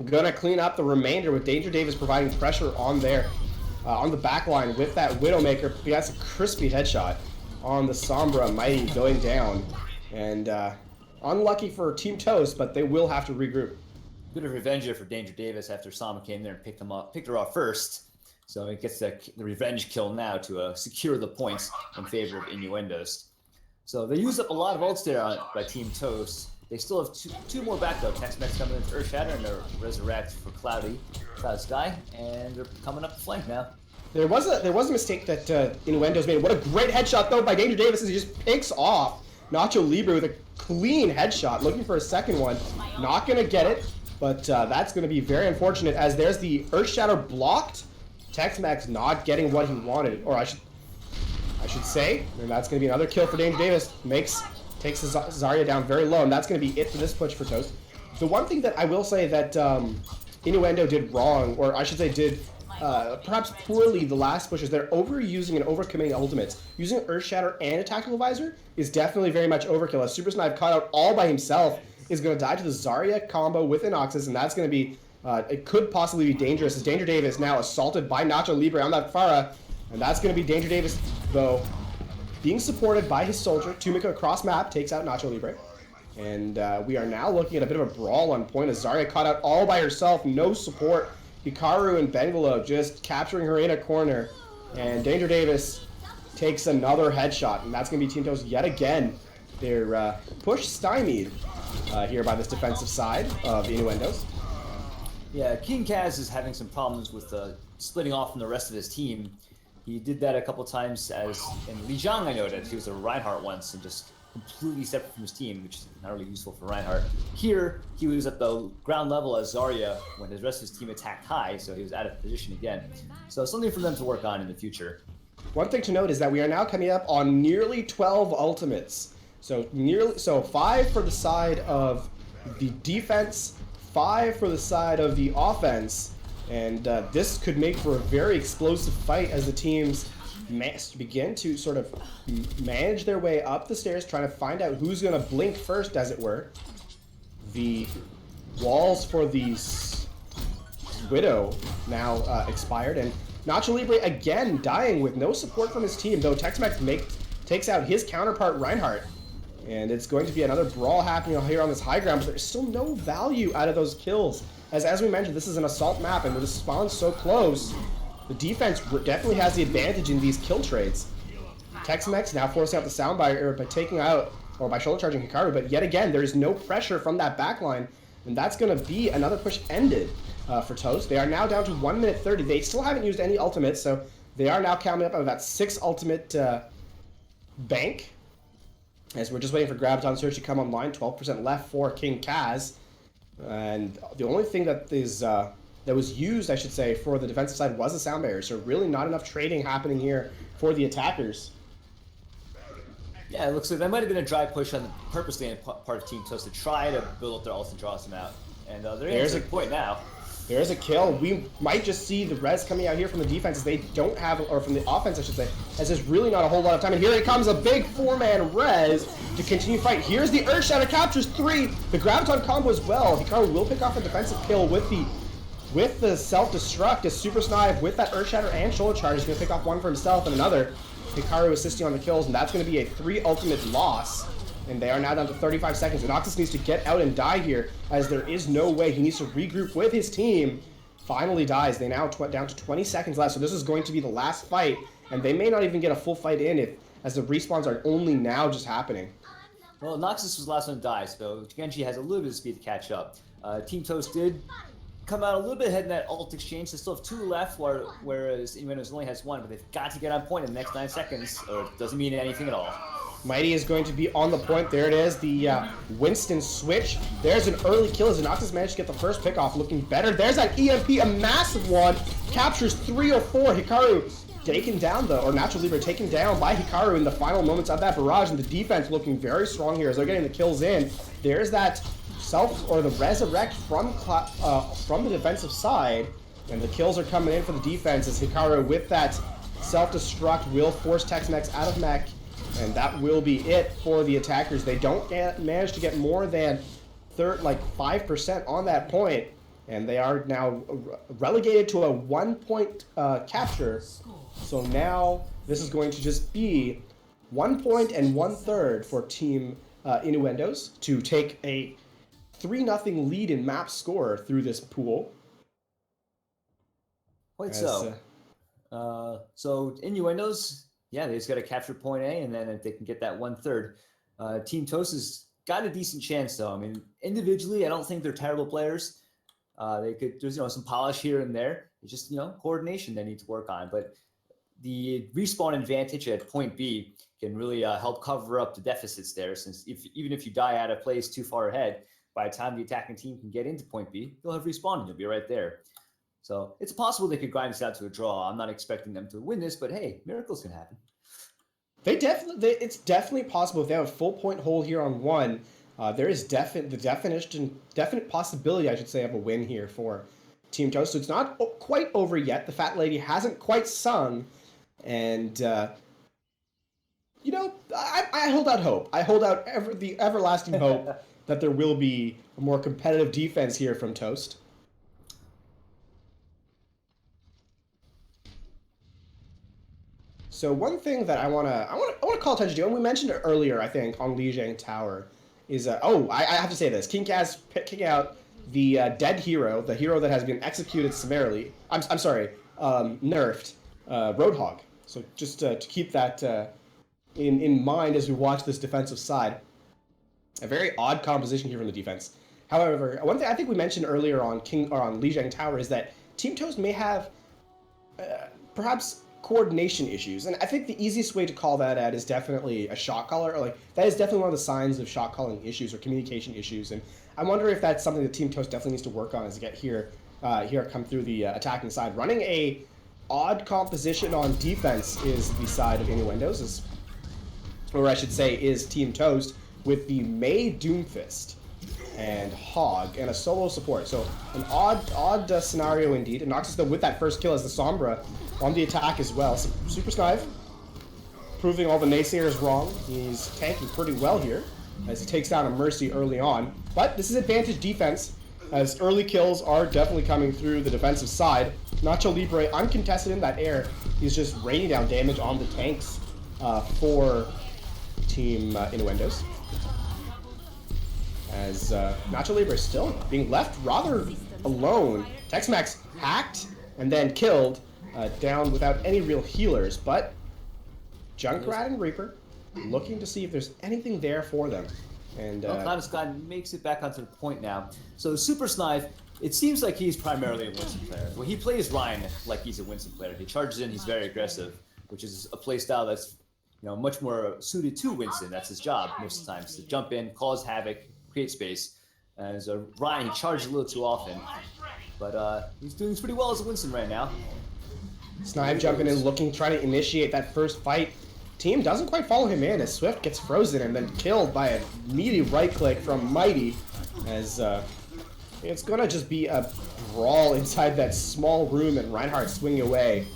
going to clean up the remainder with Danger Davis providing pressure on there. on the back line with that Widowmaker. He has a crispy headshot on the Sombra. Mighty going down. And unlucky for Team Toast, but they will have to regroup. Bit of revenge here for Danger Davis after Sombra came there and picked her off first. So it gets the revenge kill now to secure the points in favor of Innuendos. So they used up a lot of ults there by Team Toast. They still have two more back though. Tex-Mex coming in for Earthshatter and they're Resurrect for Cloud Sky, and they're coming up the flank now. There was a mistake that Innuendos made. What a great headshot though by Danger Davis as he just picks off Nacho Libre with a clean headshot, looking for a second one. Not gonna get it, but that's gonna be very unfortunate as there's the Earthshatter blocked. Tex-Mex not getting what he wanted, or I should say, and that's gonna be another kill for Danger Davis. Takes Zarya down very low, and that's going to be it for this push for Toast. The one thing that I will say that Innuendo did wrong, or I should say did perhaps poorly the last push, is they're overusing and overcommitting ultimates. Using Earthshatter and a Tactical Visor is definitely very much overkill. As Super Snipe caught out all by himself is going to die to the Zarya combo with Inoxus, and that's going to be, it could possibly be dangerous as Danger Davis now assaulted by Nacho Libre on that Pharah, and that's going to be Danger Davis, though, being supported by his soldier. Tumika across map takes out Nacho Libre. And we are now looking at a bit of a brawl on point as Zarya caught out all by herself, no support. Hikaru and Bengalo just capturing her in a corner. And Danger Davis takes another headshot, and that's going to be Team Toast yet again. They're push stymied here by this defensive side of Innuendos. Yeah, King Kaz is having some problems with splitting off from the rest of his team. He did that a couple times as in Lijiang. I noted he was a Reinhardt once and just completely separate from his team, which is not really useful for Reinhardt. Here, he was at the ground level as Zarya when the rest of his team attacked high, so he was out of position again. So something for them to work on in the future. One thing to note is that we are now coming up on nearly 12 ultimates. So 5 for the side of the defense, 5 for the side of the offense. And this could make for a very explosive fight as the teams begin to sort of manage their way up the stairs, trying to find out who's going to blink first, as it were. The walls for the Widow now expired, and Nacho Libre again dying with no support from his team, though Tex-Mex takes out his counterpart Reinhardt. And it's going to be another brawl happening here on this high ground, but there's still no value out of those kills. As we mentioned, this is an assault map, and with the spawns so close, the defense definitely has the advantage in these kill trades. Tex-Mex now forcing out the sound by taking out, or by shoulder charging Hikaru, but yet again, there is no pressure from that backline, and that's going to be another push ended for Toast. They are now down to 1 minute 30. They still haven't used any ultimates, so they are now counting up on that 6 ultimate bank. As we're just waiting for Graviton Surge to come online, 12% left for King Kaz. And the only thing that was used, I should say, for the defensive side was a sound barrier. So really not enough trading happening here for the attackers. Yeah, it looks like that might have been a dry push purposely on part of Team Toast to try to build up their ults and draw some out. And there's a point now. There's a kill. We might just see the res coming out here from the defense as they don't have, or from the offense, I should say, as there's really not a whole lot of time. And here it comes, a big 4-man res to continue fight. Here's the Earthshatter, captures 3. The Graviton combo as well. Hikaru will pick off a defensive kill with the self-destruct as Super Snipe with that Earthshatter and shoulder charge is going to pick off one for himself and another. Hikaru assisting on the kills, and that's going to be a 3 ultimate loss. And they are now down to 35 seconds. Inoxus needs to get out and die here, as there is no way. He needs to regroup with his team. Finally dies. They now down to 20 seconds left, so this is going to be the last fight, and they may not even get a full fight in as the respawns are only now just happening. Well, Noxus was the last one to die, so Genji has a little bit of speed to catch up. Team Toast did come out a little bit ahead in that ult exchange. They still have 2 left, whereas Innuendos only has 1, but they've got to get on point in the next 9 seconds, or it doesn't mean anything at all. Mighty is going to be on the point. There it is, the Winston switch. There's an early kill as Inoxus managed to get the first pick off, looking better. There's that EMP, a massive one. Captures 3 or 4. Hikaru taken down, though, or Nacho Libre taken down by Hikaru in the final moments of that barrage, and the defense looking very strong here as they're getting the kills in. There's that the resurrect from the defensive side, and the kills are coming in for the defense as Hikaru with that self-destruct will force Tex-Mex out of mech. And that will be it for the attackers. They don't manage to get more than 5% on that point. and they are now relegated to a 1-point capture. So now this is going to just be 1 point and 1/3 for Team Innuendos to take a 3-0 lead in map score through this pool. Quite so. So Innuendos, yeah, they just got to capture point A, and then if they can get that 1/3. Team Toast has got a decent chance, though. I mean, individually, I don't think they're terrible players. They could, there's some polish here and there. It's just coordination they need to work on. But the respawn advantage at point B can really help cover up the deficits there. Since even if you die out of place too far ahead, by the time the attacking team can get into point B, you'll have respawn and you'll be right there. So it's possible they could grind this out to a draw. I'm not expecting them to win this, but hey, miracles can happen. It's definitely possible if they have a full point hold here on 1. There is definite possibility, I should say, of a win here for Team Toast. So it's not quite over yet. The Fat Lady hasn't quite sung, and I hold out hope. I hold out the everlasting hope that there will be a more competitive defense here from Toast. So one thing that I wanna call attention to, and we mentioned it earlier, I think, on Lijiang Tower, is I have to say this: King Kaz picking out the dead hero, the hero that has been executed summarily. I'm sorry, nerfed, Roadhog. So just to keep that in mind as we watch this defensive side, a very odd composition here from the defense. However, one thing I think we mentioned earlier on Lijiang Tower is that Team Toast may have perhaps coordination issues, and I think the easiest way to call that out is definitely a shot caller. Like, that is definitely one of the signs of shot calling issues or communication issues, and I wonder if that's something that Team Toast definitely needs to work on as they get here come through the attacking side. Running a odd composition on defense is the side of Innuendos, or I should say is Team Toast, with the May Doomfist and Hog and a solo support. So an odd scenario indeed. And Noxus, though, with that first kill as the Sombra on the attack as well. So Super Snive proving all the naysayers wrong. He's tanking pretty well here as he takes down a Mercy early on. But this is advantage defense, as early kills are definitely coming through the defensive side. Nacho Libre uncontested in that air. He's just raining down damage on the tanks for Team Innuendos. As Nacho Libre is still being left rather alone. Tex-Mex hacked and then killed, down without any real healers, but Junkrat and Reaper looking to see if there's anything there for them. And Cloud Sky makes it back onto the point now. So Super Snive, it seems like he's primarily a Winston player. Well, he plays Ryan like he's a Winston player. He charges in, he's very aggressive, which is a playstyle that's much more suited to Winston. That's his job most of the times, to jump in, cause havoc, create space. And as a Ryan, he charges a little too often, but he's doing pretty well as a Winston right now. Snipe jumping in, trying to initiate that first fight. Team doesn't quite follow him in as Swift gets frozen and then killed by a meaty right click from Mighty, as it's gonna just be a brawl inside that small room and Reinhardt swinging away.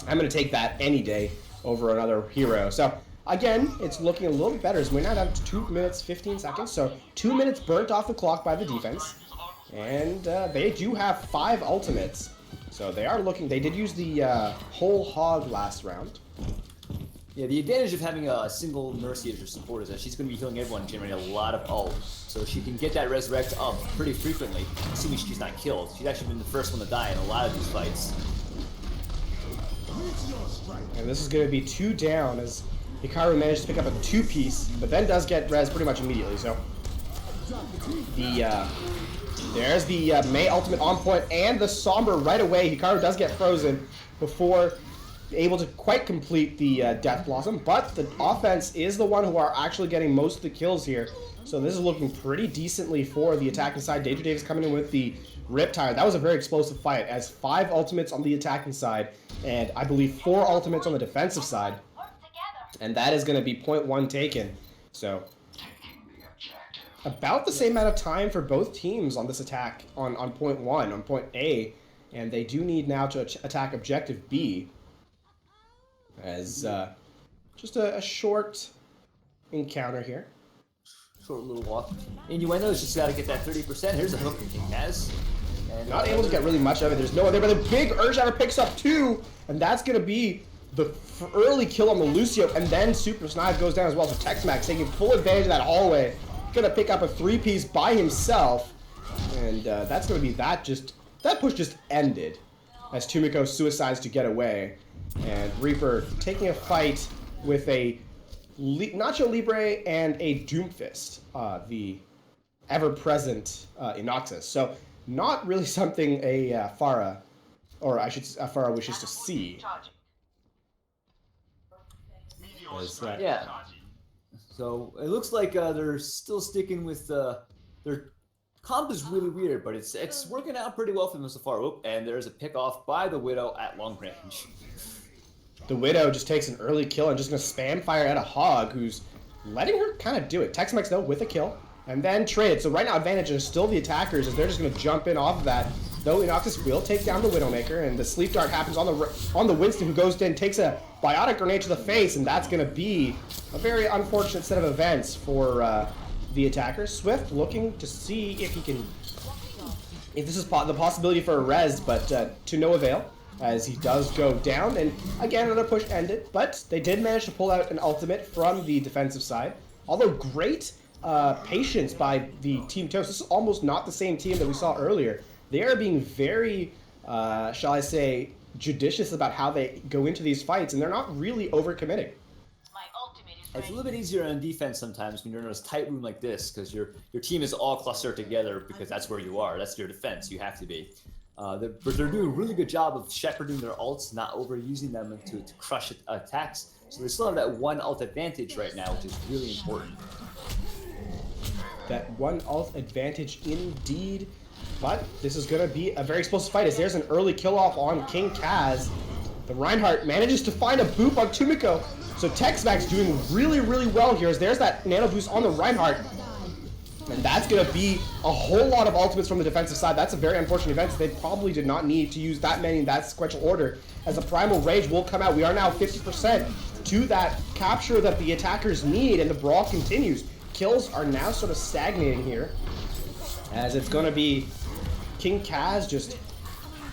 I'm gonna take that any day over another hero. So again, it's looking a little bit better as we're now down to 2 minutes 15 seconds. So 2 minutes burnt off the clock by the defense, and they do have 5 ultimates. So they are looking. They did use the whole hog last round. Yeah, the advantage of having a single Mercy as your support is that she's going to be healing everyone and generating a lot of ult. So she can get that resurrect up pretty frequently, assuming she's not killed. She's actually been the first one to die in a lot of these fights. And this is going to be 2 down as Hikaru managed to pick up a 2-piece, but then does get res pretty much immediately. So there's the May ultimate on point and the Somber right away. Hikaru does get frozen before able to quite complete the Death Blossom, but the offense is the one who are actually getting most of the kills here. So this is looking pretty decently for the attacking side. Danger Davis coming in with the Riptide. That was a very explosive fight, as 5 ultimates on the attacking side, and I believe 4 ultimates on the defensive side. And that is going to be point 1 taken. So about the same amount of time for both teams on this attack on point 1, on point A, and they do need now to attack objective B. As just a short encounter here. Short little walk. Innuendo's just got to get that 30%. Here's a hook King has. And not able to get really much of it. There's no other, but the big Earthshatter picks up 2, and that's going to be the early kill on the Lucio, and then Super Snipe goes down as well. So Tex-Mex taking full advantage of that hallway. Going to pick up a 3-piece by himself, and that's going to be that push just ended as Tumiko suicides to get away. And Reaper taking a fight with a Nacho Libre and a Doomfist, the ever-present Inoxus. So not really something a Farah wishes to see. Yeah. So it looks like they're still sticking with their comp is really weird, but it's working out pretty well for them so far. Oh, and there's a pick off by the Widow at long range. The Widow just takes an early kill and just gonna spam fire at a Hog, who's letting her kind of do it. Tex-Mex though with a kill, and then trade. So right now advantage is still the attackers as they're just gonna jump in off of that. Though Inoxus will take down the Widowmaker, and the sleep dart happens on the Winston, who goes in, takes a biotic grenade to the face, and that's gonna be a very unfortunate set of events for the attackers. Swift looking to see if he can, if this is the possibility for a res, but to no avail, as he does go down. And again, another push ended, but they did manage to pull out an ultimate from the defensive side. Although great patience by the Team Toast. This is almost not the same team that we saw earlier. They are being very, shall I say, judicious about how they go into these fights, and they're not really overcommitting. It's a little bit easier on defense sometimes when you're in a tight room like this, because your team is all clustered together, because that's where you are. That's your defense. You have to be. But they're doing a really good job of shepherding their ults, not overusing them to crush attacks. So they still have that one ult advantage right now, which is really important. That one ult advantage indeed. But this is going to be a very explosive fight as there's an early kill off on King Kaz. The Reinhardt manages to find a boop on Tumiko. So Tex-Mex doing really, really well here as there's that nano boost on the Reinhardt. And that's going to be a whole lot of ultimates from the defensive side. That's a very unfortunate event. They probably did not need to use that many in that sequential order, as the Primal Rage will come out. We are now 50% to that capture that the attackers need, and the brawl continues. Kills are now sort of stagnating here, as it's going to be King Kaz just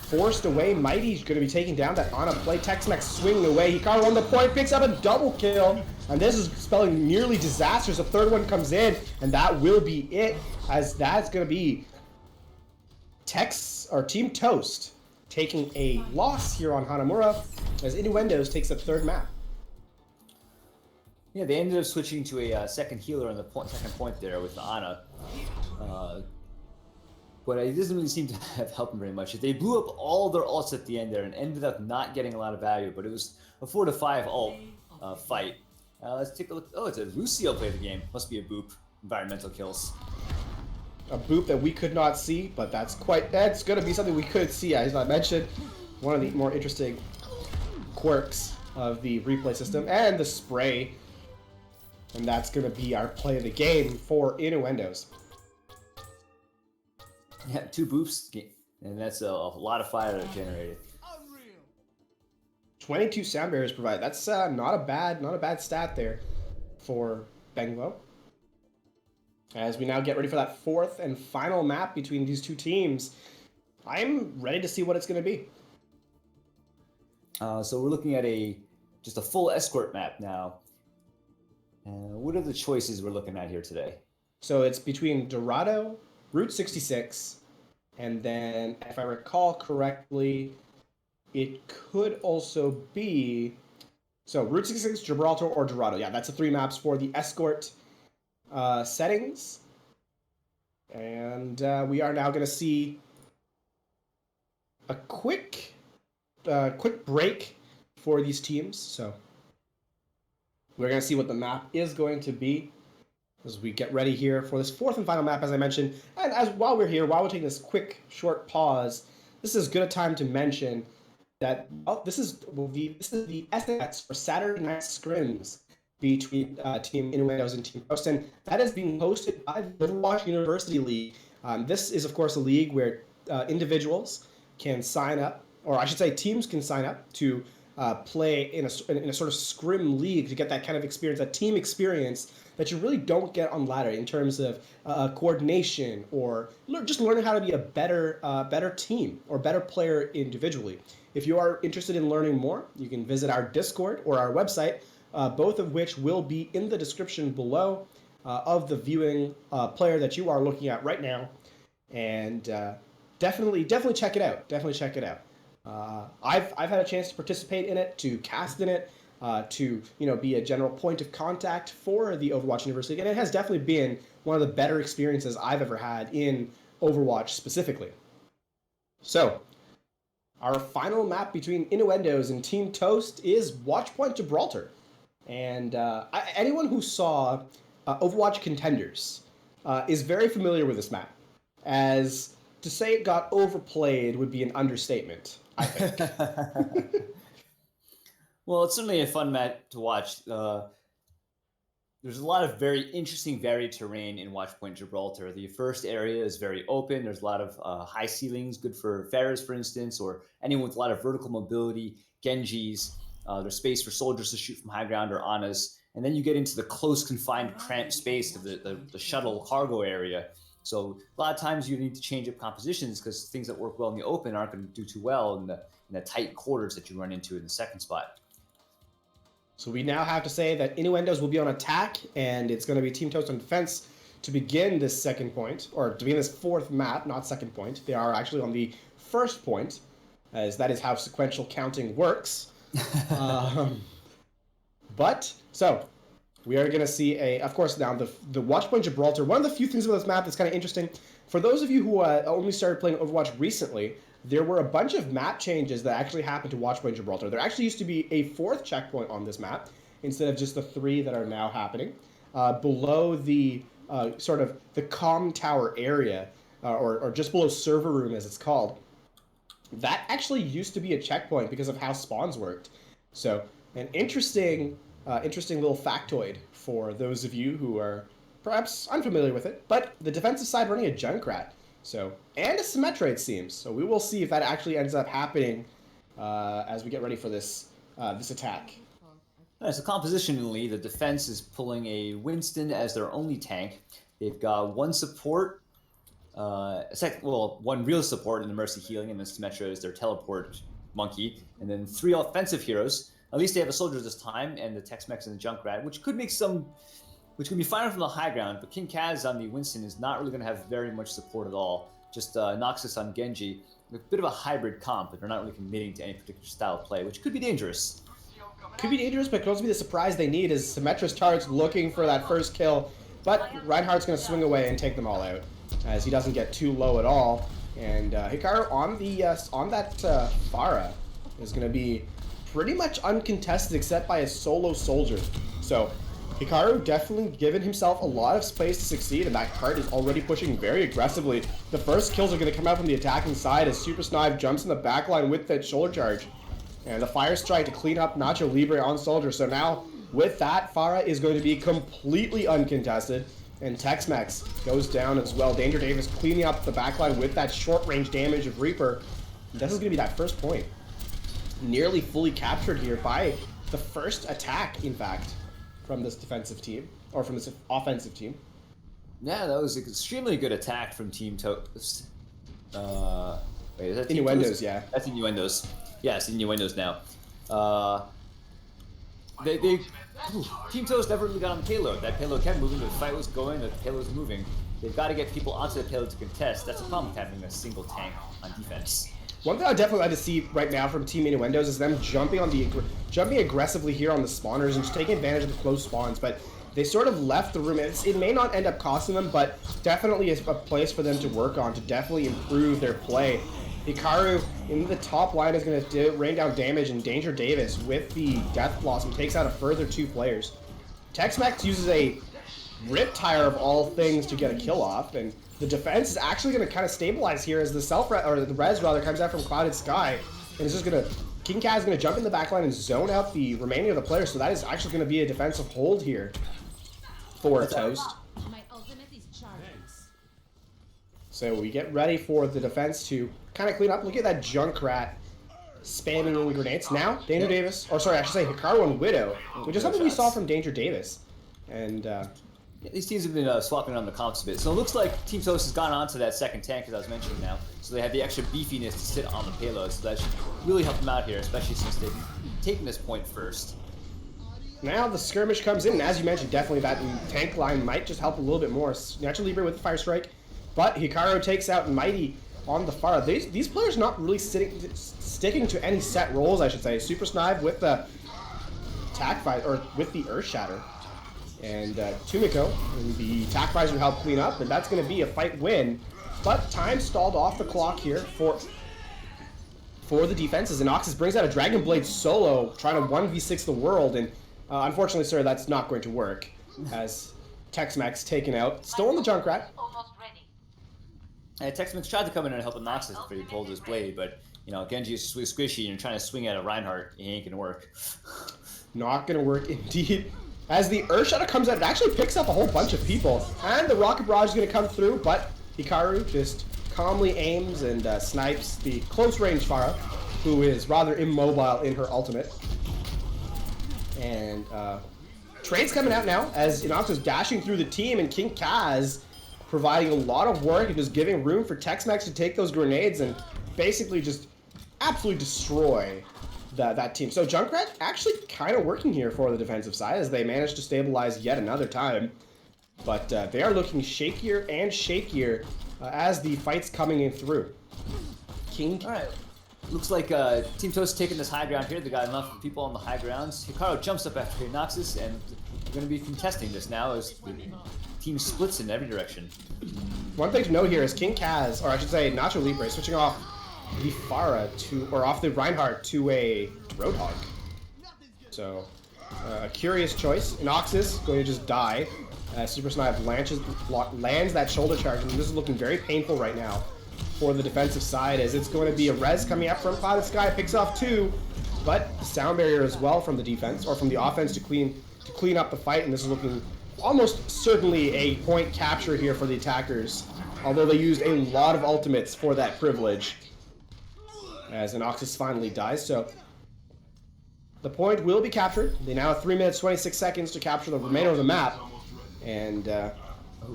forced away. Mighty's going to be taking down that Ana play. Tex-Mex swinging away. Hikaru on the point, picks up a double kill. And this is spelling nearly disastrous. A third one comes in, and that will be it, as that's going to be Team Toast taking a loss here on Hanamura, as Innuendos takes the third map. Yeah, they ended up switching to a second healer on the second point there with Ana. But it doesn't really seem to have helped them very much. They blew up all their ults at the end there and ended up not getting a lot of value, but it was a 4-5 ult fight. Let's take a look. Oh, it's a Lucio play the game. Must be a boop. Environmental kills. A boop that we could not see, but that's going to be something we could see, as I mentioned. One of the more interesting quirks of the replay system, and the spray. And that's going to be our play of the game for Innuendos. Yeah, 2 boops, and that's a lot of fire that generated. 22 sound barriers provided. That's not a bad stat there for Bengvo. As we now get ready for that fourth and final map between these two teams, I'm ready to see what it's going to be. So we're looking at just a full escort map now. What are the choices we're looking at here today? So it's between Dorado, Route 66, and then, if I recall correctly, it could also be, so Route 66, Gibraltar, or Dorado. Yeah, that's the 3 maps for the escort settings. And we are now going to see a quick break for these teams. So we're going to see what the map is going to be as we get ready here for this fourth and final map, as I mentioned. And while we're taking this quick, short pause, this is as good a time to mention that this is the SMS for Saturday Night Scrims between Team Innuendos and Team Toast, and that is being hosted by the Overwatch University League. This is, of course, a league where individuals can sign up, or I should say teams can sign up to play in a sort of scrim league to get that kind of experience, that team experience that you really don't get on ladder in terms of coordination or just learning how to be a better team or better player individually. If you are interested in learning more, you can visit our Discord or our website, both of which will be in the description below of the viewing player that you are looking at right now. And definitely check it out. Definitely check it out. I've had a chance to participate in it, to cast in it, to be a general point of contact for the Overwatch University, and it has definitely been one of the better experiences I've ever had in Overwatch specifically. So, our final map between Innuendos and Team Toast is Watchpoint Gibraltar, and anyone who saw Overwatch Contenders is very familiar with this map, as to say it got overplayed would be an understatement, I think. Well, it's certainly a fun map to watch. There's a lot of very interesting varied terrain in Watchpoint Gibraltar. The first area is very open. There's a lot of high ceilings, good for Pharahs, for instance, or anyone with a lot of vertical mobility, Genjis. There's space for soldiers to shoot from high ground or Anas. And then you get into the close, confined, cramped space of the shuttle cargo area. So a lot of times you need to change up compositions because things that work well in the open aren't going to do too well in the tight quarters that you run into in the second spot. So we now have to say that Innuendos will be on attack, and it's going to be Team Toast on defense to begin this second point, or to begin this fourth map, not second point. They are actually on the first point, as that is how sequential counting works. So we are going to see of course, now the Watchpoint Gibraltar. One of the few things about this map that's kind of interesting, for those of you who only started playing Overwatch recently, there were a bunch of map changes that actually happened to Watchpoint Gibraltar. There actually used to be a fourth checkpoint on this map, instead of just the 3 that are now happening. Below the sort of the comm tower area, or just below server room as it's called, that actually used to be a checkpoint because of how spawns worked. So an interesting little factoid for those of you who are perhaps unfamiliar with it. But the defensive side running a Junkrat. And a Symmetra, it seems. So we will see if that actually ends up happening as we get ready for this attack. So compositionally, the defense is pulling a Winston as their only tank. They've got one support, one real support in the Mercy Healing, and then Symmetra is their teleport monkey, and then 3 offensive heroes. At least they have a soldier this time, and the Tex-Mex and the Junkrat, which could be fine from the high ground, but King Kaz on the Winston is not really going to have very much support at all. Just Noxus on Genji. A bit of a hybrid comp, but they're not really committing to any particular style of play, which could be dangerous. Could be dangerous, but could also be the surprise they need, as Symmetra's Tart's looking for that first kill, but Reinhardt's going to swing away and take them all out, as he doesn't get too low at all. And Hikaru on that Pharah is going to be pretty much uncontested except by a solo soldier. So Hikaru definitely given himself a lot of space to succeed, and that cart is already pushing very aggressively. The first kills are going to come out from the attacking side as Super Snipe jumps in the backline with that shoulder charge. And the Fire Strike to clean up Nacho Libre on Soldier. So now, with that, Pharah is going to be completely uncontested. And Tex-Mex goes down as well. Danger Davis cleaning up the backline with that short-range damage of Reaper. This is going to be that first point. Nearly fully captured here by the first attack, in fact, from this defensive team, or from this offensive team. Yeah, that was an extremely good attack from Team Toast. Wait, is that Team Innuendos, Toast? yeah. That's Innuendos. Yes, Innuendos now. Team Toast never really got on the payload. That payload kept moving, the fight was going, the payload was moving. They've got to get people onto the payload to contest. That's a problem with having a single tank on defense. One thing I definitely like to see right now from Team Innuendos is them jumping aggressively here on the spawners and just taking advantage of the close spawns. But they sort of left the room. It may not end up costing them, but definitely is a place for them to work on to definitely improve their play. Hikaru in the top line is going to rain down damage, and Danger Davis with the Death Blossom takes out a further 2 players. Tex-Mex uses a Riptire of all things to get a kill off, and the defense is actually going to kind of stabilize here as the res comes out from Clouded Sky, and it's just going to King Kaz is going to jump in the backline and zone out the remaining of the players, so that is actually going to be a defensive hold here for Toast. So we get ready for the defense to kind of clean up. Look at that Junkrat spamming grenades. Now, Danger Davis, or sorry, I should say Hikaru and Widow, which is something we saw from Danger Davis. And These teams have been swapping on the comps a bit. So it looks like Team Toast has gone on to that second tank, as I was mentioning now. So they have the extra beefiness to sit on the payload. So that should really help them out here, especially since they've taken this point first. now the skirmish comes in, and as you mentioned, definitely that tank line might just help a little bit more. Natural Libre with the Fire Strike, but Hikaru takes out Mighty on the far. These players not really sticking to any set roles, I should say. Super Snipe with the attack fight, or with the Earth Shatter. And Tumiko, the attack visor, help clean up, and that's going to be a fight win. But time stalled off the clock here for the defenses. And Noxus brings out a Dragon Blade solo, trying to 1v6 the world, and unfortunately, sir, that's not going to work, as Tex-Mex taken out. Still on the Junkrat. Tex-Mex tried to come in and help Noxus before he pulled his blade, but, you know, Genji is squishy, and you're trying to swing at a Reinhardt, it ain't gonna work. Not gonna work indeed. As the Earth Shadow comes out, it actually picks up a whole bunch of people. And the Rocket Barrage is gonna come through, but Hikaru just calmly aims and snipes the close range Pharah, who is rather immobile in her ultimate. And trades coming out now as Inox is dashing through the team, and King Kaz providing a lot of work and just giving room for Tex-Mex to take those grenades and basically just absolutely destroy that team. So Junkrat actually kind of working here for the defensive side as they manage to stabilize yet another time. But they are looking shakier and shakier as the fight's coming in through. King. All right. Looks like Team Toast taking this high ground here. They got enough people on the high grounds. Hikaru jumps up after Noxus, and we're going to be contesting this now as the team splits in every direction. One thing to note here is King Kaz, or I should say Nacho Libre, switching off the Pharah to, or off the Reinhardt to a Roadhog. So, a curious choice. Noxus going to just die. Super Snipe lands that shoulder charge, and this is looking very painful right now for the defensive side, as it's going to be a res coming up from Clouded Sky, picks off 2, but sound barrier as well from the defense, or from the offense to clean up the fight, and this is looking almost certainly a point capture here for the attackers, although they used a lot of ultimates for that privilege, as Noxus finally dies. So the point will be captured. They now have 3 minutes 26 seconds to capture the remainder of the map, and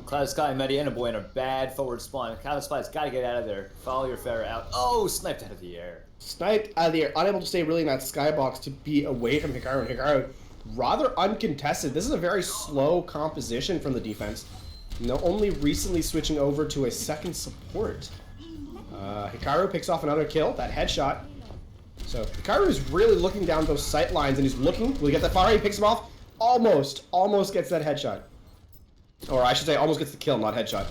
Clouded Sky and Mediana Boy in a bad forward spawn. Clouded Sky's got to get out of there. Follow your Pharah out. Oh, sniped out of the air. Sniped out of the air, unable to stay really in that skybox to be away from Hikaru. And Hikaru rather uncontested. This is a very slow composition from the defense. Only recently switching over to a second support. Hikaru picks off another kill, that headshot. So Hikaru is really looking down those sight lines, and he's looking. Will he get that fire? He picks him off. Almost gets that headshot. Or I should say, almost gets the kill, not headshot.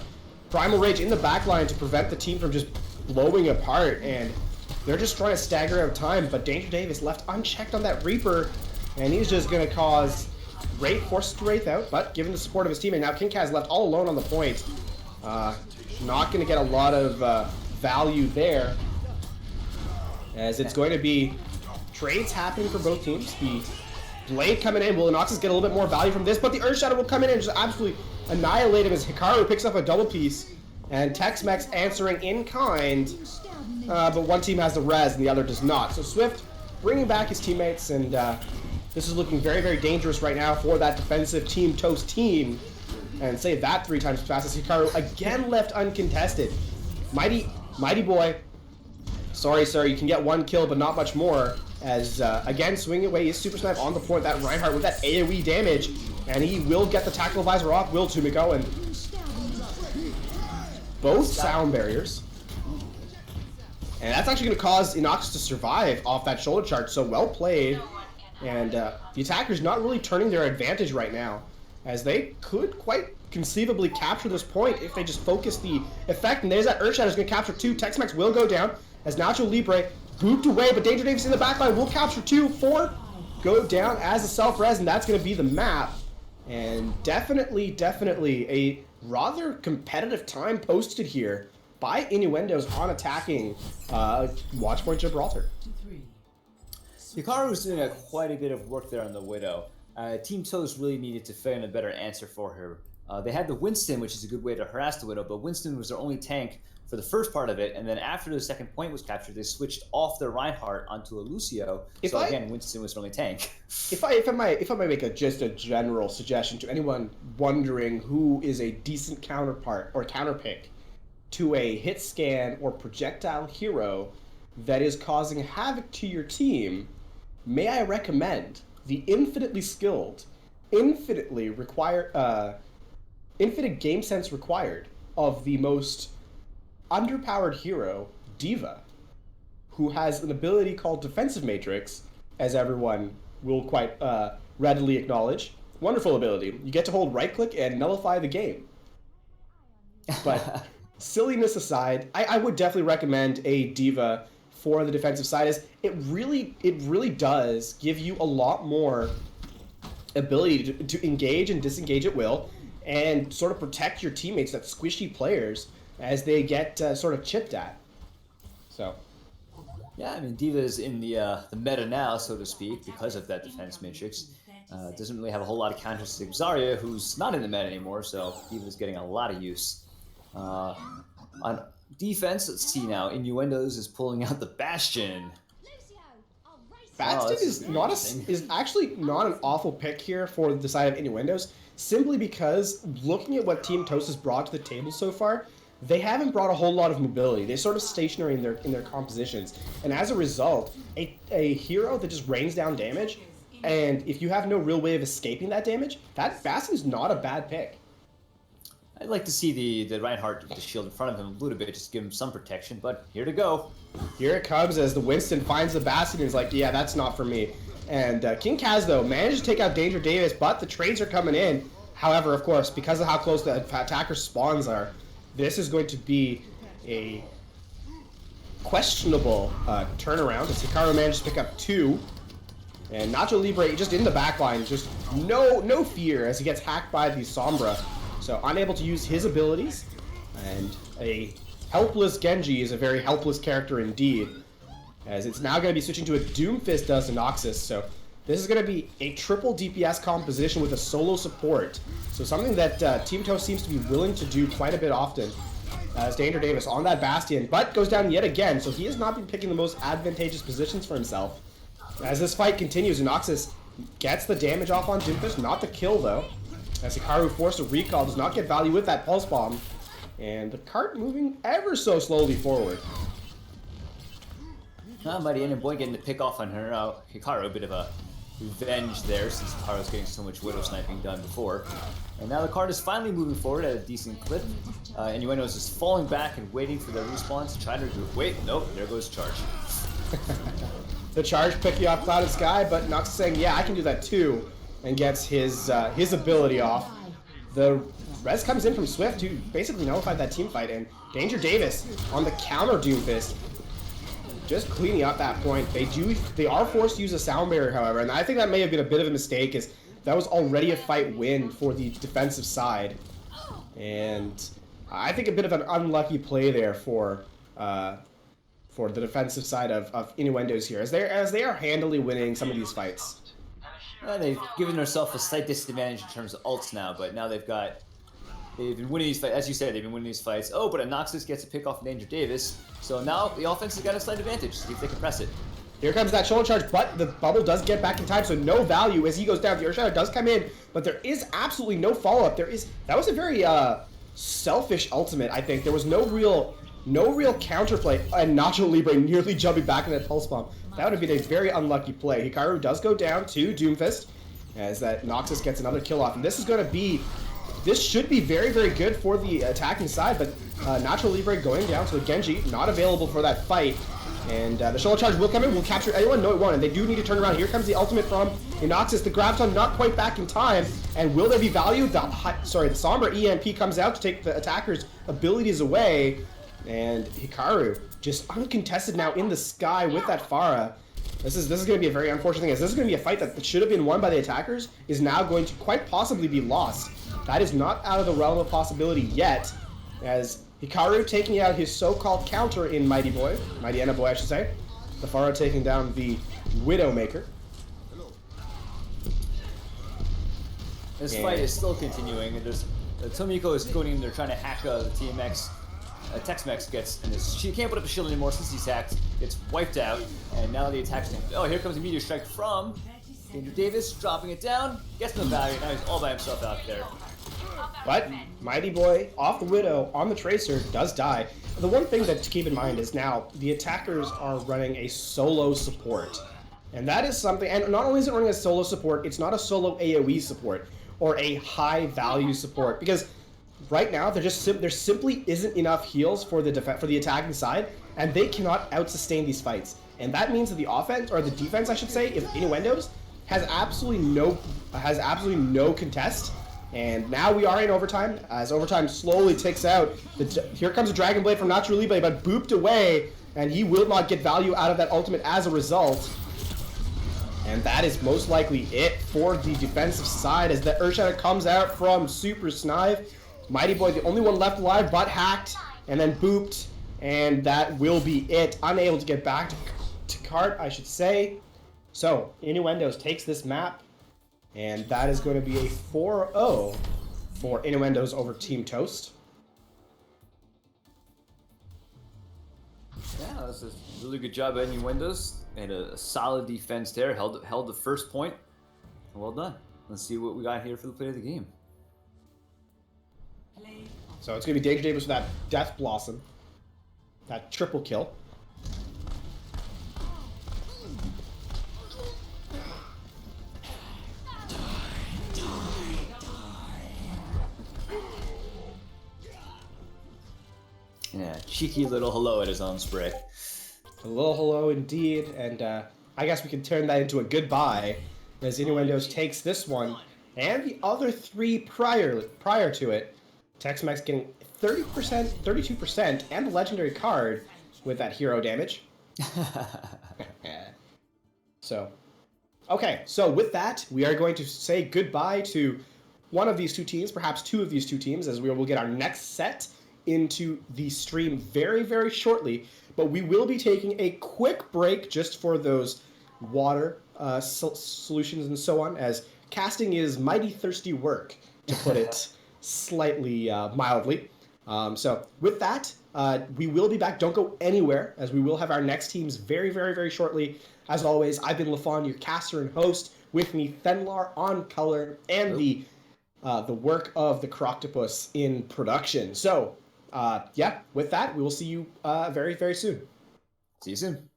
Primal Rage in the backline to prevent the team from just blowing apart, and they're just trying to stagger out time, but Danger Davis left unchecked on that Reaper, and he's just going to cause Wraith, forces to Wraith out, but given the support of his teammate, now King Kaz left all alone on the point. Not going to get a lot of value there, as it's going to be trades happening for both teams. The Blade coming in, will Noxus get a little bit more value from this, but the Earth Shadow will come in and just absolutely annihilate him as Hikaru picks up a double piece, and Tex-Mex answering in kind, but one team has the res and the other does not. So Swift bringing back his teammates, and this is looking very, very dangerous right now for that defensive Team Toast team, and save that 3 times as fast as Hikaru again left uncontested. Mighty Boy, sorry sir, you can get 1 kill but not much more, as again swinging away his Super Snipe on the point, that Reinhardt with that AoE damage, and he will get the Tactical Visor off, will Tumiko, and both sound barriers. And that's actually going to cause Inox to survive off that shoulder charge, so well played. And the attackers not really turning their advantage right now, as they could quite conceivably capture this point if they just focus the effect. And there's that Earth Shadow is going to capture 2. Tex-Mex will go down as Nacho Libre booped away, but Danger Davis in the backline will capture 2. 4 go down as a self-res, and that's going to be the map. And definitely a rather competitive time posted here by Innuendos on attacking Watchpoint Gibraltar. Hikaru was doing quite a bit of work there on the Widow. Team Toast really needed to find a better answer for her. They had the Winston, which is a good way to harass the Widow, but Winston was their only tank for the first part of it, and then after the second point was captured, they switched off their Reinhardt onto a Lucio. Again, Winston was really tank. If I might make just a general suggestion to anyone wondering who is a decent counterpart or counterpick to a hit scan or projectile hero that is causing havoc to your team, may I recommend the infinitely skilled, infinite game sense required of the most underpowered hero, D.Va, who has an ability called Defensive Matrix, as everyone will quite readily acknowledge. Wonderful ability. You get to hold right click and nullify the game. But silliness aside, I would definitely recommend a D.Va for the defensive side, as it really does give you a lot more ability to engage and disengage at will, and sort of protect your teammates, that squishy players, as they get sort of chipped at. So, yeah, I mean, D.Va is in the meta now, so to speak, because of that defense matrix. Doesn't really have a whole lot of counters to Zarya, who's not in the meta anymore, so D.Va is getting a lot of use. On defense, let's see now. Innuendos is pulling out the Bastion. Bastion is actually not an awful pick here for the side of Innuendos, simply because looking at what Team Toast has brought to the table so far, they haven't brought a whole lot of mobility. They're sort of stationary in their compositions, and as a result, a hero that just rains down damage, and if you have no real way of escaping that damage, that Bastion is not a bad pick. I'd like to see the Reinhardt with the shield in front of him a little bit, just give him some protection, but here to go. Here it comes as the Winston finds the Bastion and is like, yeah, that's not for me. And King Kaz, though, managed to take out Danger Davis, but the trades are coming in. However, of course, because of how close the attacker spawns are, this is going to be a questionable turnaround, as Hikaru managed to pick up 2. And Nacho Libre just in the backline, just no fear as he gets hacked by the Sombra. So unable to use his abilities, and a helpless Genji is a very helpless character indeed, as it's now going to be switching to a Doomfist does Noxus. So this is going to be a triple DPS composition with a solo support. So something that Team Toast seems to be willing to do quite a bit often, as Danger Davis on that Bastion, but goes down yet again, so he has not been picking the most advantageous positions for himself. As this fight continues, Noxus gets the damage off on Doomfist, not the kill though, as Hikaru forced a recall, does not get value with that Pulse Bomb, and the cart moving ever so slowly forward. Mighty N and Boy getting the pick off on her. Hikaru, a bit of a revenge there, since Hikaru's getting so much Widow sniping done before. And now the cart is finally moving forward at a decent clip. Innuendo is just falling back and waiting for the respawn to try to do it. Wait, nope, there goes Charge. The Charge pick you off Clouded Sky, but Noxus saying, yeah, I can do that too, and gets his ability off. The res comes in from Swift to basically nullify that team fight, and Danger Davis on the counter Doomfist, just cleaning up that point. They are forced to use a Sound Barrier, however, and I think that may have been a bit of a mistake, as that was already a fight win for the defensive side, and I think a bit of an unlucky play there for the defensive side of Innuendos here, as they are handily winning some of these fights. They've given themselves a slight disadvantage in terms of ults now, but now they've been winning these fights. As you said, they've been winning these fights. Oh, but a Noxus gets a pick off Danger Davis, so now the offense has got a slight advantage. See if they can press it. Here comes that shoulder charge, but the bubble does get back in time, so no value as he goes down. The Earth Shadow does come in, but there is absolutely no follow-up. That was a very selfish ultimate, I think. There was no real counterplay, and Nacho Libre nearly jumping back in that Pulse Bomb. That would have been a very unlucky play. Hikaru does go down to Doomfist, as that Noxus gets another kill off. And this should be very, very good for the attacking side, but Nacho Libre going down to the Genji, not available for that fight. And the shoulder charge will come in, will capture anyone, no it won't, and they do need to turn around. Here comes the ultimate from Noxus. The grab time not quite back in time, and will there be value? The Sombra EMP comes out to take the attacker's abilities away, and Hikaru just uncontested now in the sky with that Pharah. This is going to be a very unfortunate thing, as this is going to be a fight that should have been won by the attackers, is now going to quite possibly be lost. That is not out of the realm of possibility yet, as Hikaru taking out his so-called counter in Mighty Enna Boy I should say. The Pharah taking down the Widowmaker. This fight is still continuing, and Tomiko is going in there trying to hack the TMX Tex-Mex gets, and she can't put up a shield anymore since he's hacked. Gets wiped out, and now the attack's going. Oh, here comes a meteor strike from Danger Davis, dropping it down. Gets no value. Now he's all by himself out there. But Mighty Boy off the Widow on the Tracer does die. The one thing that to keep in mind is now the attackers are running a solo support. And that is something, and not only is it running a solo support, it's not a solo AoE support or a high value support, because right now there simply isn't enough heals for the attacking side, and they cannot out-sustain these fights. And that means that the offense, or the defense I should say, if Innuendos has absolutely no contest. And now we are in overtime, as overtime slowly ticks out. Here comes a Dragon Blade from Nacho Libre, but booped away, and he will not get value out of that ultimate as a result. And that is most likely it for the defensive side, as the Earthshatter comes out from Super Snive. Mighty Boy, the only one left alive, but hacked, and then booped, and that will be it. Unable to get back to cart, I should say. So, Innuendos takes this map, and that is going to be a 4-0 for Innuendos over Team Toast. Yeah, that's a really good job by Innuendos. Had a solid defense there. Held the first point. Well done. Let's see what we got here for the play of the game. So it's going to be Danger Davis with that Death Blossom. That triple kill. Yeah, cheeky little hello at his own spray. A little hello indeed, and I guess we can turn that into a goodbye, as Innuendos takes this one, and the other three prior to it. Tex-Mex getting 30%, 32%, and the legendary card with that hero damage. So, okay, so with that, we are going to say goodbye to one of these two teams, perhaps two of these two teams, as we will get our next set into the stream very, very shortly. But we will be taking a quick break just for those water solutions and so on, as casting is mighty thirsty work, to put it slightly mildly. So with that, we will be back. Don't go anywhere, as we will have our next teams very, very, very shortly. As always, I've been Lafon, your caster and host. With me, Fenlar on color, and the work of the Croctopus in production. So, yeah, with that, we will see you very, very soon. See you soon.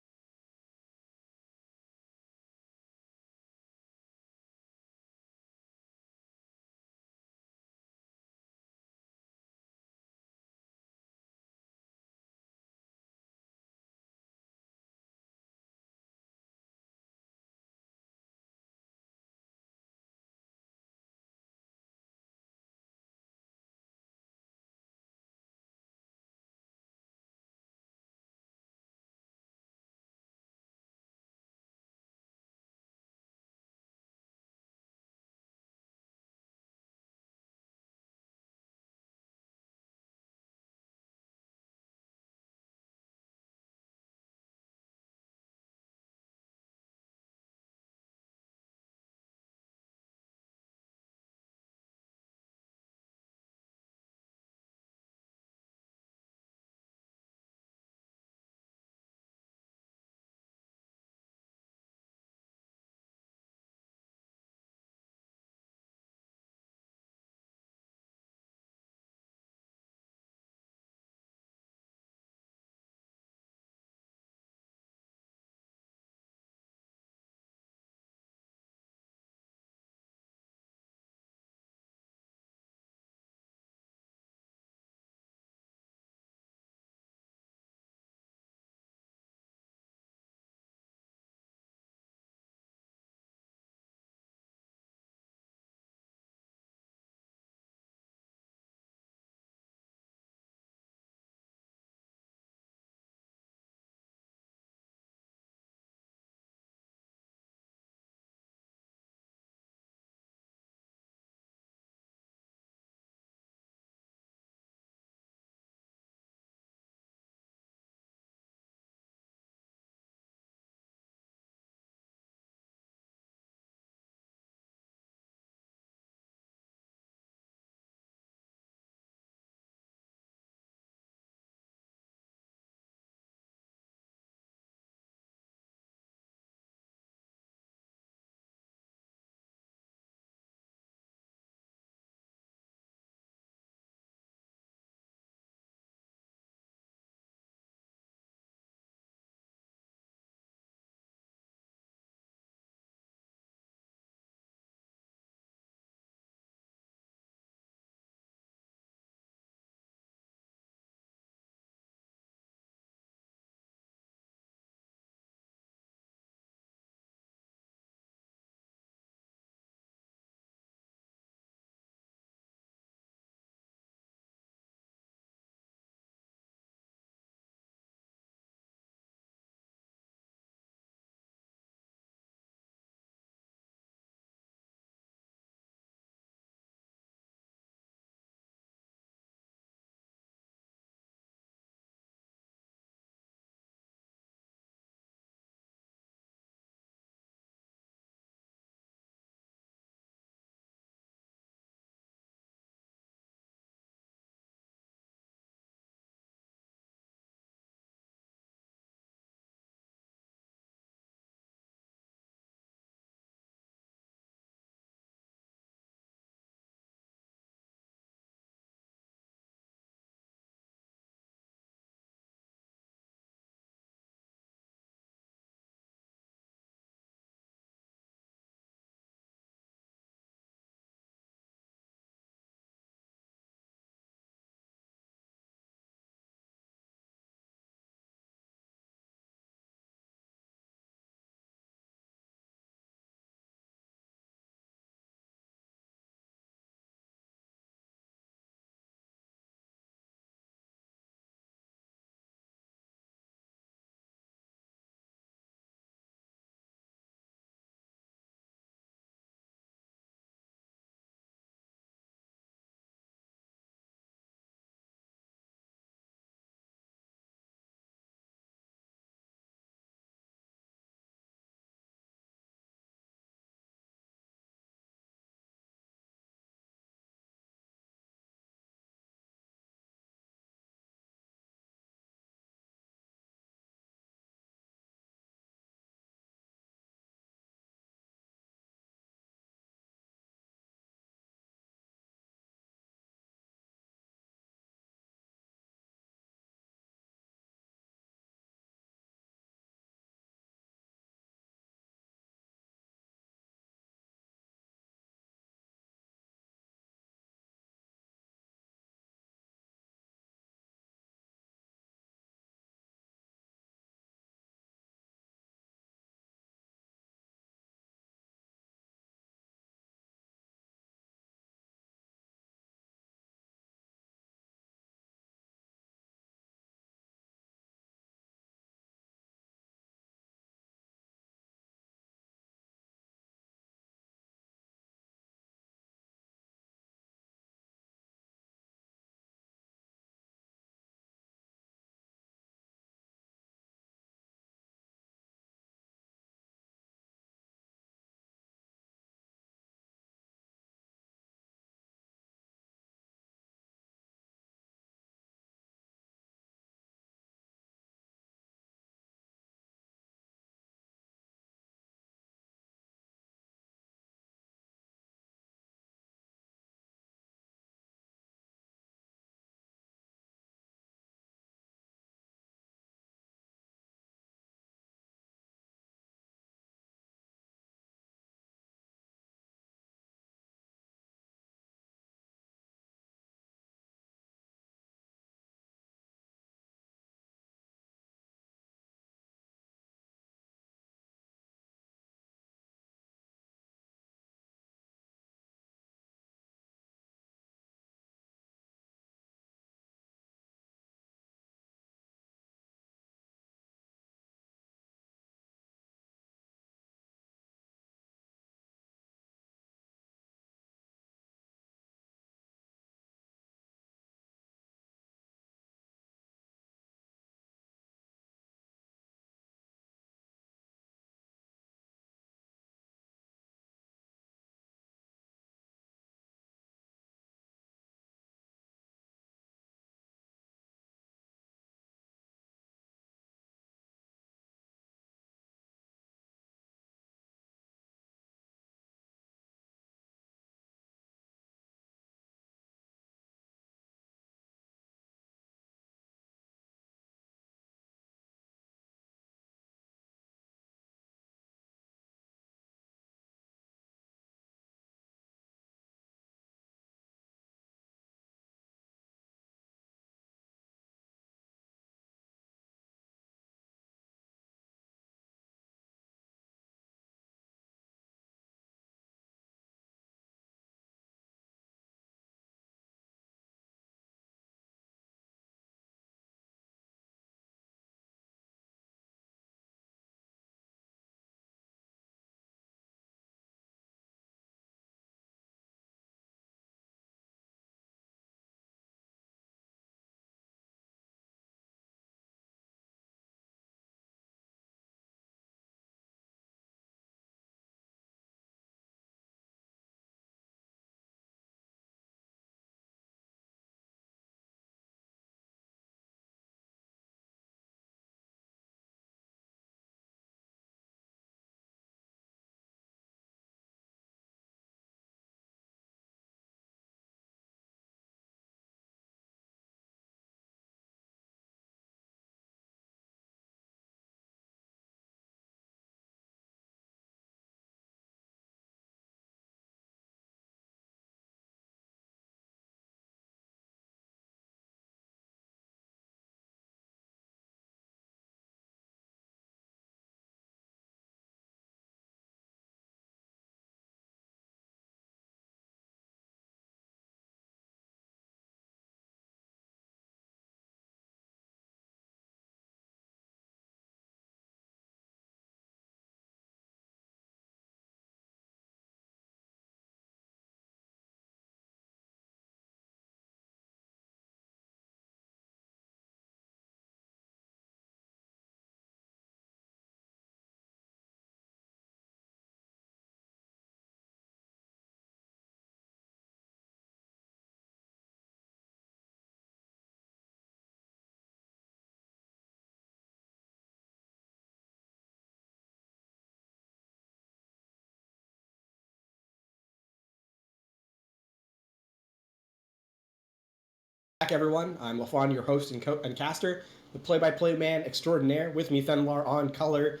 back, everyone. I'm LaFon, your host and caster, the play-by-play man extraordinaire. With me, Fenlar on color,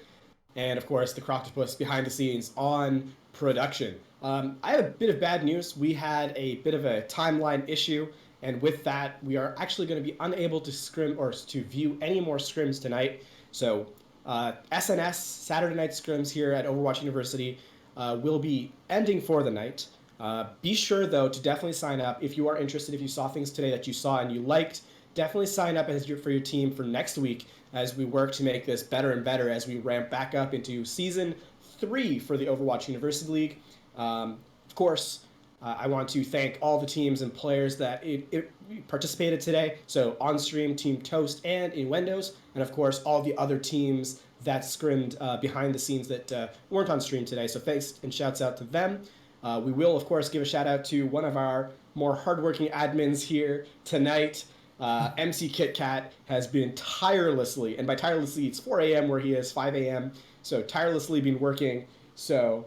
and of course, the Croctopus behind the scenes on production. I have a bit of bad news. We had a bit of a timeline issue, and with that, we are actually going to be unable to scrim or to view any more scrims tonight. So, SNS Saturday night scrims here at Overwatch University will be ending for the night. Be sure, though, to definitely sign up if you are interested. If you saw things today that you saw and you liked, definitely sign up for your team for next week as we work to make this better and better as we ramp back up into Season 3 for the Overwatch University League. Of course, I want to thank all the teams and players that participated today. So on-stream, Team Toast and Innuendos, and of course, all the other teams that scrimmed behind the scenes that weren't on stream today. So thanks and shouts out to them. We will, of course, give a shout out to one of our more hardworking admins here tonight. MC Kit Kat has been tirelessly, and by tirelessly, it's 4 a.m. where he is, 5 a.m. So tirelessly been working. So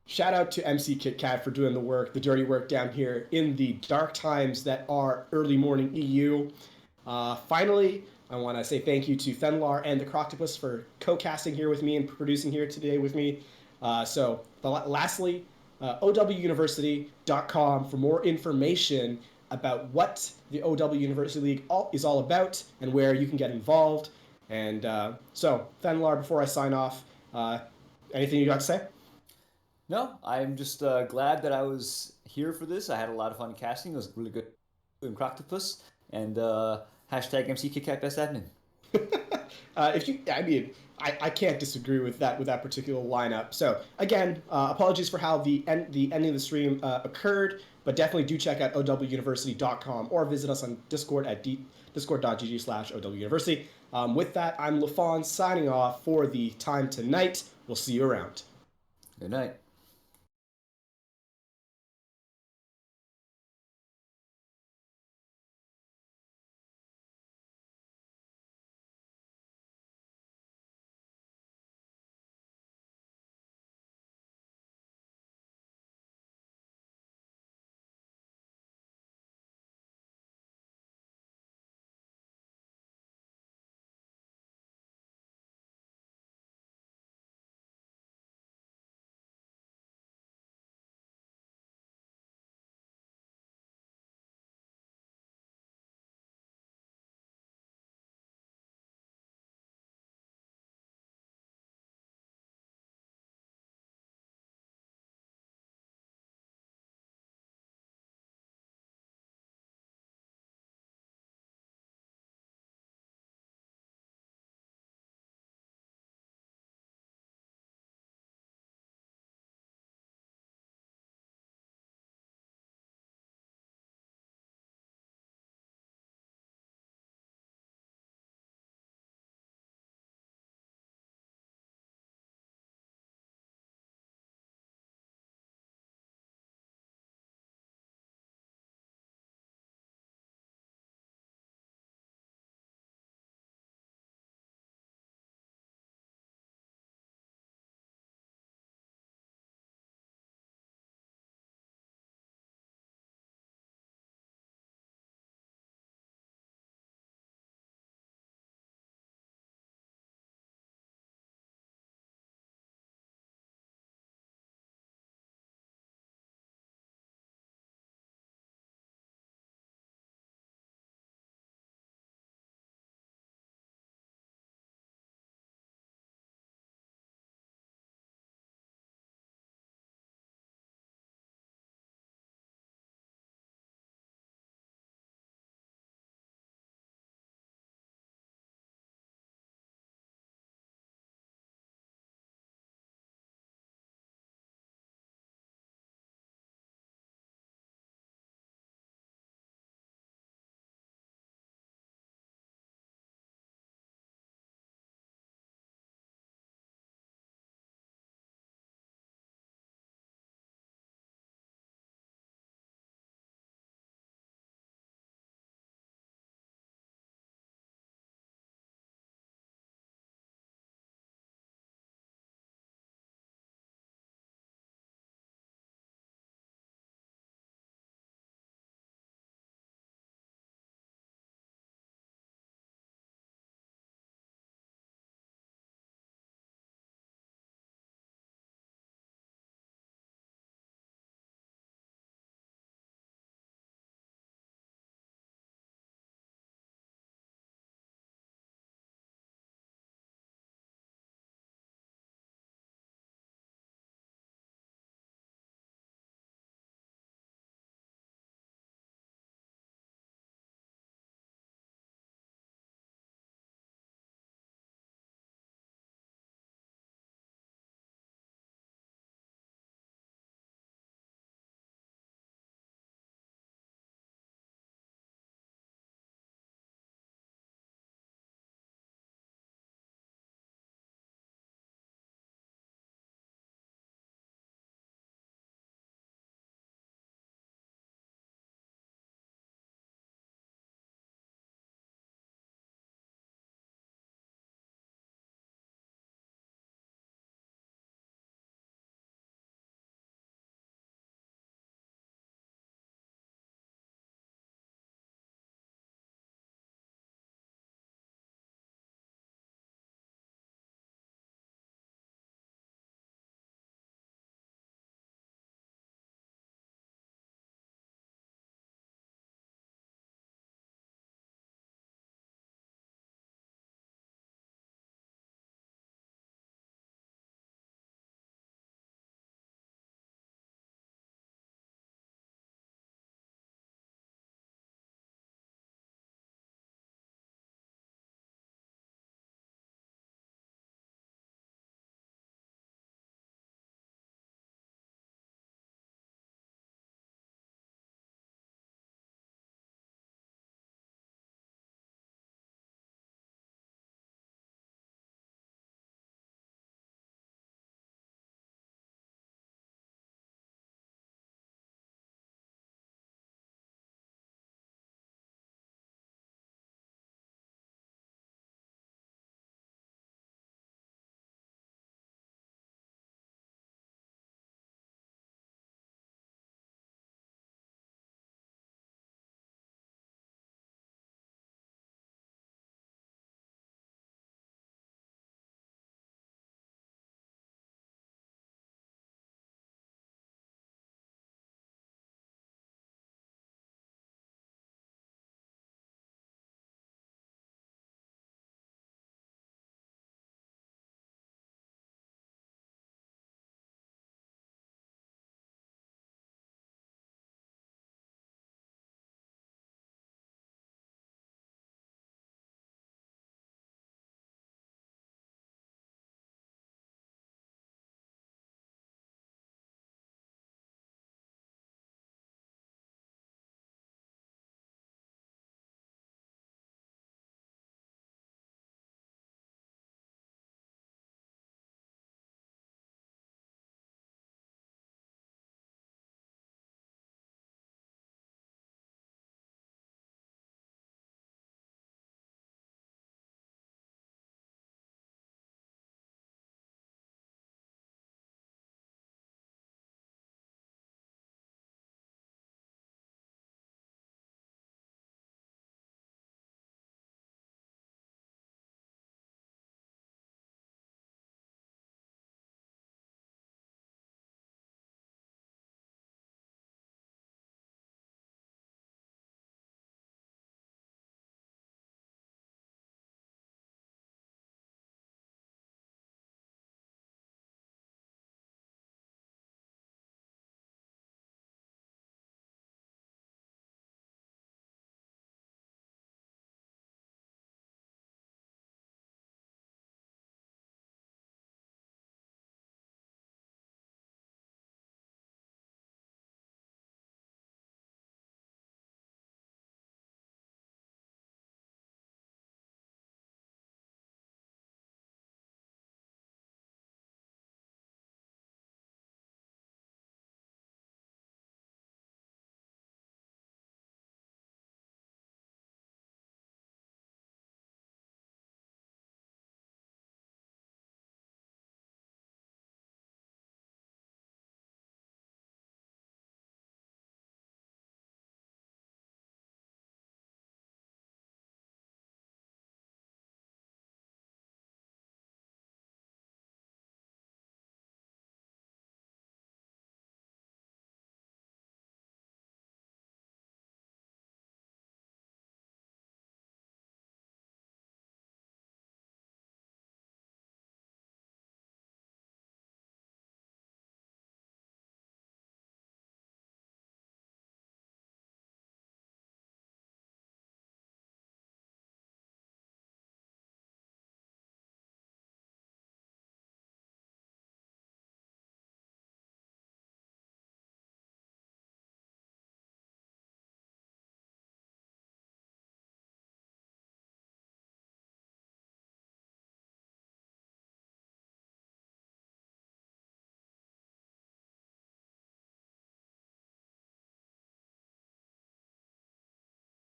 shout out to MC Kit Kat for doing the work, the dirty work down here in the dark times that are early morning EU. Finally, I want to say thank you to Fenlar and the Croctopus for co-casting here with me and producing here today with me. Lastly, owuniversity.com for more information about what the OW University League is all about and where you can get involved. And so, Fenlar, before I sign off, anything you got to say? No, I'm just glad that I was here for this. I had a lot of fun casting. It was really good doing Croctopus. And hashtag MCKitkat Best Admin. I can't disagree with that particular lineup. So again, apologies for how the ending of the stream occurred, but definitely do check out owuniversity.com or visit us on Discord at discord.gg/owuniversity. With that, I'm LaFon signing off for the time tonight. We'll see you around. Good night.